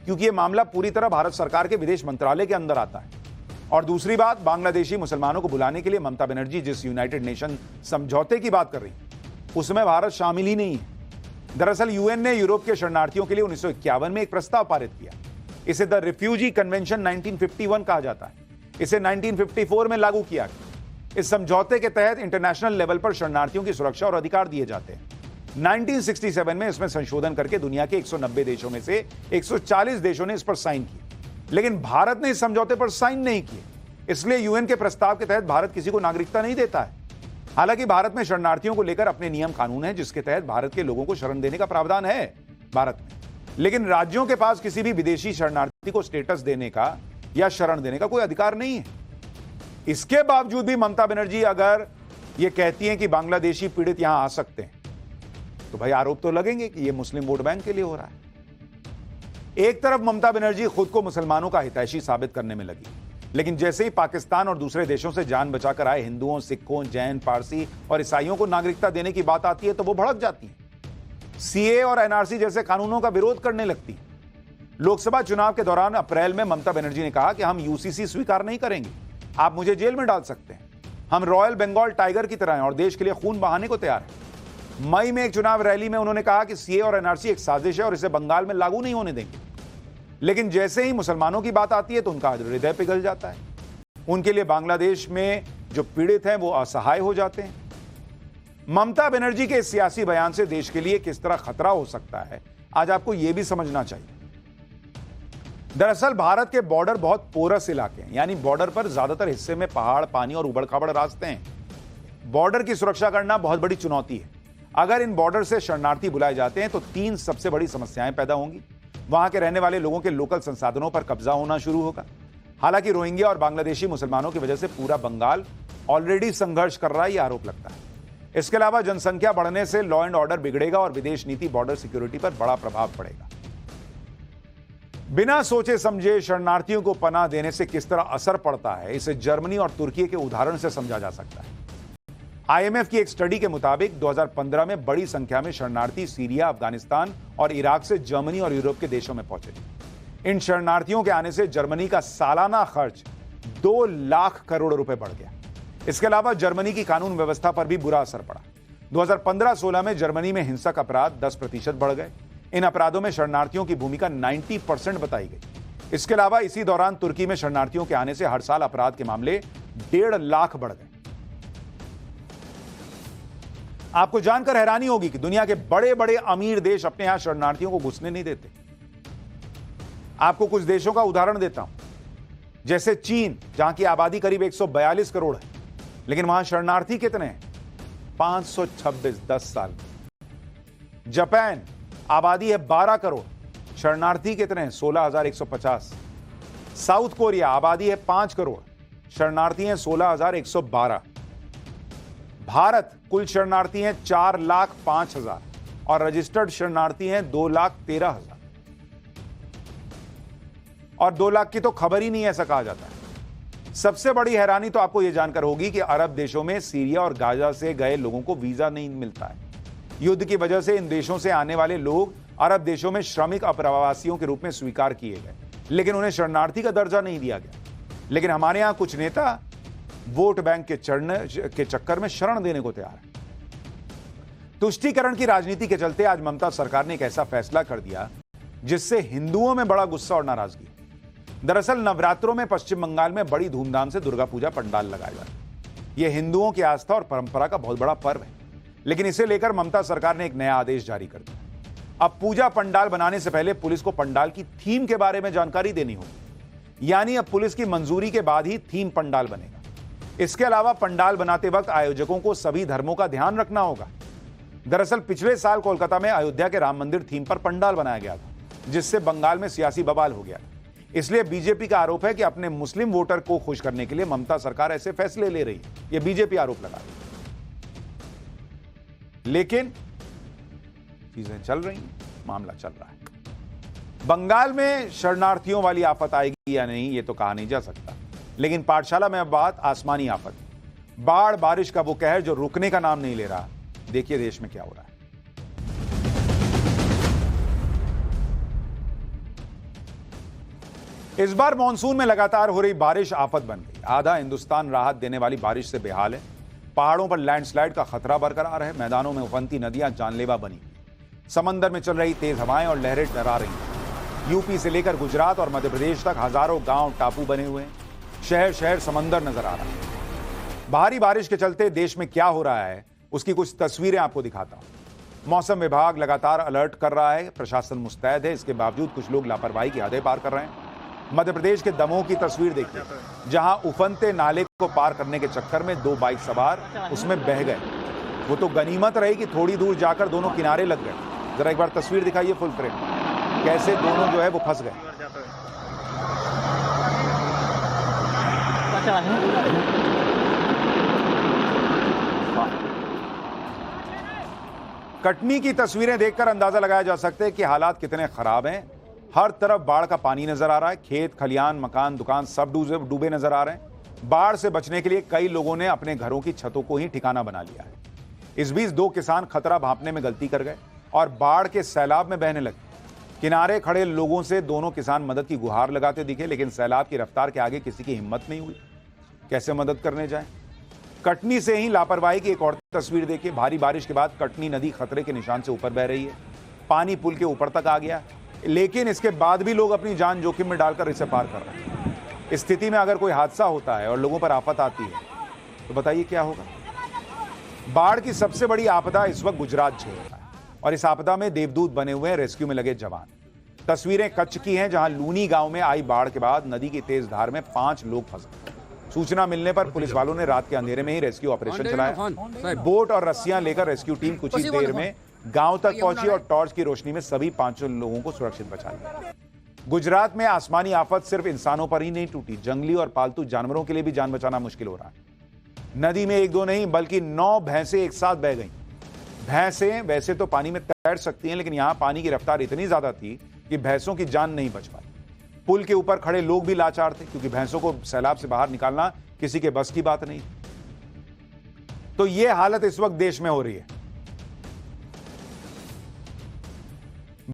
[SPEAKER 1] क्योंकि यह मामला पूरी तरह भारत सरकार के विदेश मंत्रालय के अंदर आता है। और दूसरी बात, बांग्लादेशी मुसलमानों को बुलाने के लिए ममता बनर्जी जिस यूनाइटेड नेशन समझौते की बात कर रही उसमें भारत शामिल ही नहीं है। दरअसल यूएन ने यूरोप के शरणार्थियों के लिए 1951 में एक प्रस्ताव पारित किया। इसे द रिफ्यूजी कन्वेंशन 1951 कहा जाता है। इसे 1954 में लागू किया गया। इस समझौते के तहत इंटरनेशनल लेवल पर शरणार्थियों की सुरक्षा और अधिकार दिए जाते हैं। 1967 में इसमें संशोधन करके दुनिया के 190 देशों में से 140 देशों ने इस पर साइन किए, लेकिन भारत ने इस समझौते पर साइन नहीं किए। इसलिए यूएन के प्रस्ताव के तहत भारत किसी को नागरिकता नहीं देता है। हालांकि भारत में शरणार्थियों को लेकर अपने नियम कानून है, जिसके तहत भारत के लोगों को शरण देने का प्रावधान है भारत में, लेकिन राज्यों के पास किसी भी विदेशी शरणार्थी को स्टेटस देने का या शरण देने का कोई अधिकार नहीं है। इसके बावजूद भी ममता बनर्जी अगर यह कहती हैं कि बांग्लादेशी पीड़ित यहां आ सकते हैं, तो भाई आरोप तो लगेंगे कि यह मुस्लिम वोट बैंक के लिए हो रहा है। एक तरफ ममता बनर्जी खुद को मुसलमानों का हितैषी साबित करने में लगी, लेकिन जैसे ही पाकिस्तान और दूसरे देशों से जान बचाकर आए हिंदुओं, सिखों, जैन, पारसी और ईसाइयों को नागरिकता देने की बात आती है तो वो भड़क जाती है। सीए और एनआरसी जैसे कानूनों का विरोध करने लगती है। लोकसभा चुनाव के दौरान अप्रैल में ममता बनर्जी ने कहा कि हम यूसीसी स्वीकार नहीं करेंगे, आप मुझे जेल में डाल सकते हैं, हम रॉयल बंगाल टाइगर की तरह हैं और देश के लिए खून बहाने को तैयार हैं। मई में एक चुनाव रैली में उन्होंने कहा कि सीए और एनआरसी एक साजिश है और इसे बंगाल में लागू नहीं होने देंगे। लेकिन जैसे ही मुसलमानों की बात आती है तो उनका हृदय पिघल जाता है। उनके लिए बांग्लादेश में जो पीड़ित हैं वो असहाय हो जाते हैं। ममता बनर्जी के इस सियासी बयान से देश के लिए किस तरह खतरा हो सकता है, आज आपको यह भी समझना चाहिए। दरअसल भारत के बॉर्डर बहुत पोरस इलाके हैं, यानी बॉर्डर पर ज्यादातर हिस्से में पहाड़, पानी और उबड़-खाबड़ रास्ते हैं। बॉर्डर की सुरक्षा करना बहुत बड़ी चुनौती है। अगर इन बॉर्डर से शरणार्थी बुलाए जाते हैं तो 3 सबसे बड़ी समस्याएं पैदा होंगी। वहां के रहने वाले लोगों के लोकल संसाधनों पर कब्जा होना शुरू होगा। हालांकि रोहिंग्या और बांग्लादेशी मुसलमानों की वजह से पूरा बंगाल ऑलरेडी संघर्ष कर रहा है, यह आरोप लगता है। इसके अलावा जनसंख्या बढ़ने से लॉ एंड ऑर्डर बिगड़ेगा और विदेश नीति, बॉर्डर सिक्योरिटी पर बड़ा प्रभाव पड़ेगा। बिना सोचे समझे शरणार्थियों को पनाह देने से किस तरह असर पड़ता है, इसे जर्मनी और तुर्की के उदाहरण से समझा जा सकता है। आईएमएफ की एक स्टडी के मुताबिक 2015 में बड़ी संख्या में शरणार्थी सीरिया, अफगानिस्तान और इराक से जर्मनी और यूरोप के देशों में पहुंचे। इन शरणार्थियों के आने से जर्मनी का सालाना खर्च 2 लाख करोड़ रुपए बढ़ गया। इसके अलावा जर्मनी की कानून व्यवस्था पर भी बुरा असर पड़ा। 2015-16 में जर्मनी में हिंसक अपराध 10% बढ़ गए। इन अपराधों में शरणार्थियों की भूमिका 90% बताई गई। इसके अलावा इसी दौरान तुर्की में शरणार्थियों के आने से हर साल अपराध के मामले 1.5 लाख बढ़ गए। आपको जानकर हैरानी होगी कि दुनिया के बड़े बड़े अमीर देश अपने यहां शरणार्थियों को घुसने नहीं देते। आपको कुछ देशों का उदाहरण देता हूं, जैसे चीन, जहां की आबादी करीब 142 करोड़ है, लेकिन वहां शरणार्थी कितने हैं? 526, 10 साल। जापान, आबादी है 12 करोड़, शरणार्थी कितने हैं? 16,150। साउथ कोरिया, आबादी है 5 करोड़, शरणार्थी हैं 16,112। भारत, कुल शरणार्थी हैं 4,05,000 और रजिस्टर्ड शरणार्थी हैं 2,13,000। और 2 लाख की तो खबर ही नहीं है, ऐसा कहा जाता है। सबसे बड़ी हैरानी तो आपको यह जानकर होगी कि अरब देशों में सीरिया और गाजा से गए लोगों को वीजा नहीं मिलता है। युद्ध की वजह से इन देशों से आने वाले लोग अरब देशों में श्रमिक अप्रवासियों के रूप में स्वीकार किए गए, लेकिन उन्हें शरणार्थी का दर्जा नहीं दिया गया। लेकिन हमारे यहां कुछ नेता वोट बैंक के चक्कर में शरण देने को तैयार है। तुष्टीकरण की राजनीति के चलते आज ममता सरकार ने एक ऐसा फैसला कर दिया जिससे हिंदुओं में बड़ा गुस्सा और नाराजगी। दरअसल नवरात्रों में पश्चिम बंगाल में बड़ी धूमधाम से दुर्गा पूजा पंडाल लगाए जाते हैं। यह हिंदुओं की आस्था और परंपरा का बहुत बड़ा पर्व है, लेकिन इसे लेकर ममता सरकार ने एक नया आदेश जारी कर दिया। अब पूजा पंडाल बनाने से पहले पुलिस को पंडाल की थीम के बारे में जानकारी देनी होगी, यानी अब पुलिस की मंजूरी के बाद ही थीम पंडाल बनेगा। इसके अलावा पंडाल बनाते वक्त आयोजकों को सभी धर्मों का ध्यान रखना होगा। दरअसल पिछले साल कोलकाता में अयोध्या के राम मंदिर थीम पर पंडाल बनाया गया था, जिससे बंगाल में सियासी बवाल हो गया। इसलिए बीजेपी का आरोप है कि अपने मुस्लिम वोटर को खुश करने के लिए ममता सरकार ऐसे फैसले ले रही है। यह बीजेपी आरोप लगा रही है, लेकिन चीजें चल रही हैं, मामला चल रहा है। बंगाल में शरणार्थियों वाली आफत आएगी या नहीं, यह तो कहा नहीं जा सकता, लेकिन पाठशाला में अब बात आसमानी आफत, बाढ़ बारिश का वो कहर जो रुकने का नाम नहीं ले रहा। देखिए देश में क्या हो रहा है। इस बार मॉनसून में लगातार हो रही बारिश आफत बन गई। आधा हिंदुस्तान राहत देने वाली बारिश से बेहाल है। पहाड़ों पर लैंडस्लाइड का खतरा बरकरार है। मैदानों में उफनती नदियां जानलेवा बनी। समंदर में चल रही तेज हवाएं और लहरें डरा रही हैं। यूपी से लेकर गुजरात और मध्य प्रदेश तक हजारों गांव टापू बने हुए हैं। शहर शहर समंदर नजर आ रहा है। भारी बारिश के चलते देश में क्या हो रहा है उसकी कुछ तस्वीरें आपको दिखाता हूं। मौसम विभाग लगातार अलर्ट कर रहा है, प्रशासन मुस्तैद है, इसके बावजूद कुछ लोग लापरवाही की हदें पार कर रहे हैं। मध्य प्रदेश के दमोह की तस्वीर देखिए, जहां उफनते नाले को पार करने के चक्कर में 2 बाइक सवार उसमें बह गए। वो तो गनीमत रही कि थोड़ी दूर जाकर दोनों किनारे लग गए। जरा एक बार तस्वीर दिखाइए फुल फ्रेम, कैसे दोनों जो है वो फंस गए। कटनी की तस्वीरें देखकर अंदाजा लगाया जा सकता है कि हालात कितने खराब हैं। हर तरफ बाढ़ का पानी नजर आ रहा है, खेत खलियान मकान दुकान सब डूबे नजर आ रहे हैं। बाढ़ से बचने के लिए कई लोगों ने अपने घरों की छतों को ही ठिकाना बना लिया है। इस बीच 2 किसान खतरा भांपने में गलती कर गए और बाढ़ के सैलाब में बहने लगे। किनारे खड़े लोगों से दोनों किसान मदद की गुहार लगाते दिखे, लेकिन सैलाब की रफ्तार के आगे किसी की हिम्मत नहीं हुई। कैसे मदद करने जाएं? कटनी से ही लापरवाही की एक और तस्वीर देखिए। भारी बारिश के बाद कटनी नदी खतरे के निशान से ऊपर बह रही है। पानी पुल के ऊपर तक आ गया, लेकिन इसके बाद भी लोग अपनी जान जोखिम में डालकर इसे पार कर रहे हैं। इस स्थिति में अगर कोई हादसा होता है और लोगों पर आफत आती है तो बताइए क्या होगा। बाढ़ की सबसे बड़ी आपदा इस वक्त गुजरात झेल रहा है और इस आपदा में देवदूत बने हुए हैं रेस्क्यू में लगे जवान। तस्वीरें कच्छ की हैं, जहां लूनी गांव में आई बाढ़ के बाद नदी की तेज धार में 5 लोग फंस गए। सूचना मिलने पर पुलिस वालों ने रात के अंधेरे में ही रेस्क्यू ऑपरेशन चलाया। बोट और रस्सियां लेकर रेस्क्यू टीम कुछ ही देर में गांव तक पहुंची और टॉर्च की रोशनी में सभी 5 लोगों को सुरक्षित बचा लिया। गुजरात में आसमानी आफत सिर्फ इंसानों पर ही नहीं टूटी, जंगली और पालतू जानवरों के लिए भी जान बचाना मुश्किल हो रहा है। नदी में 1-2 नहीं बल्कि 9 भैंसें एक साथ बह गईं। भैंसें वैसे तो पानी में तैर सकती हैं, लेकिन यहां पानी की रफ्तार इतनी ज्यादा थी कि भैंसों की जान नहीं बच पाई। पुल के ऊपर खड़े लोग भी लाचार थे, क्योंकि भैंसों को सैलाब से बाहर निकालना किसी के बस की बात नहीं। तो यह हालत इस वक्त देश में हो रही है।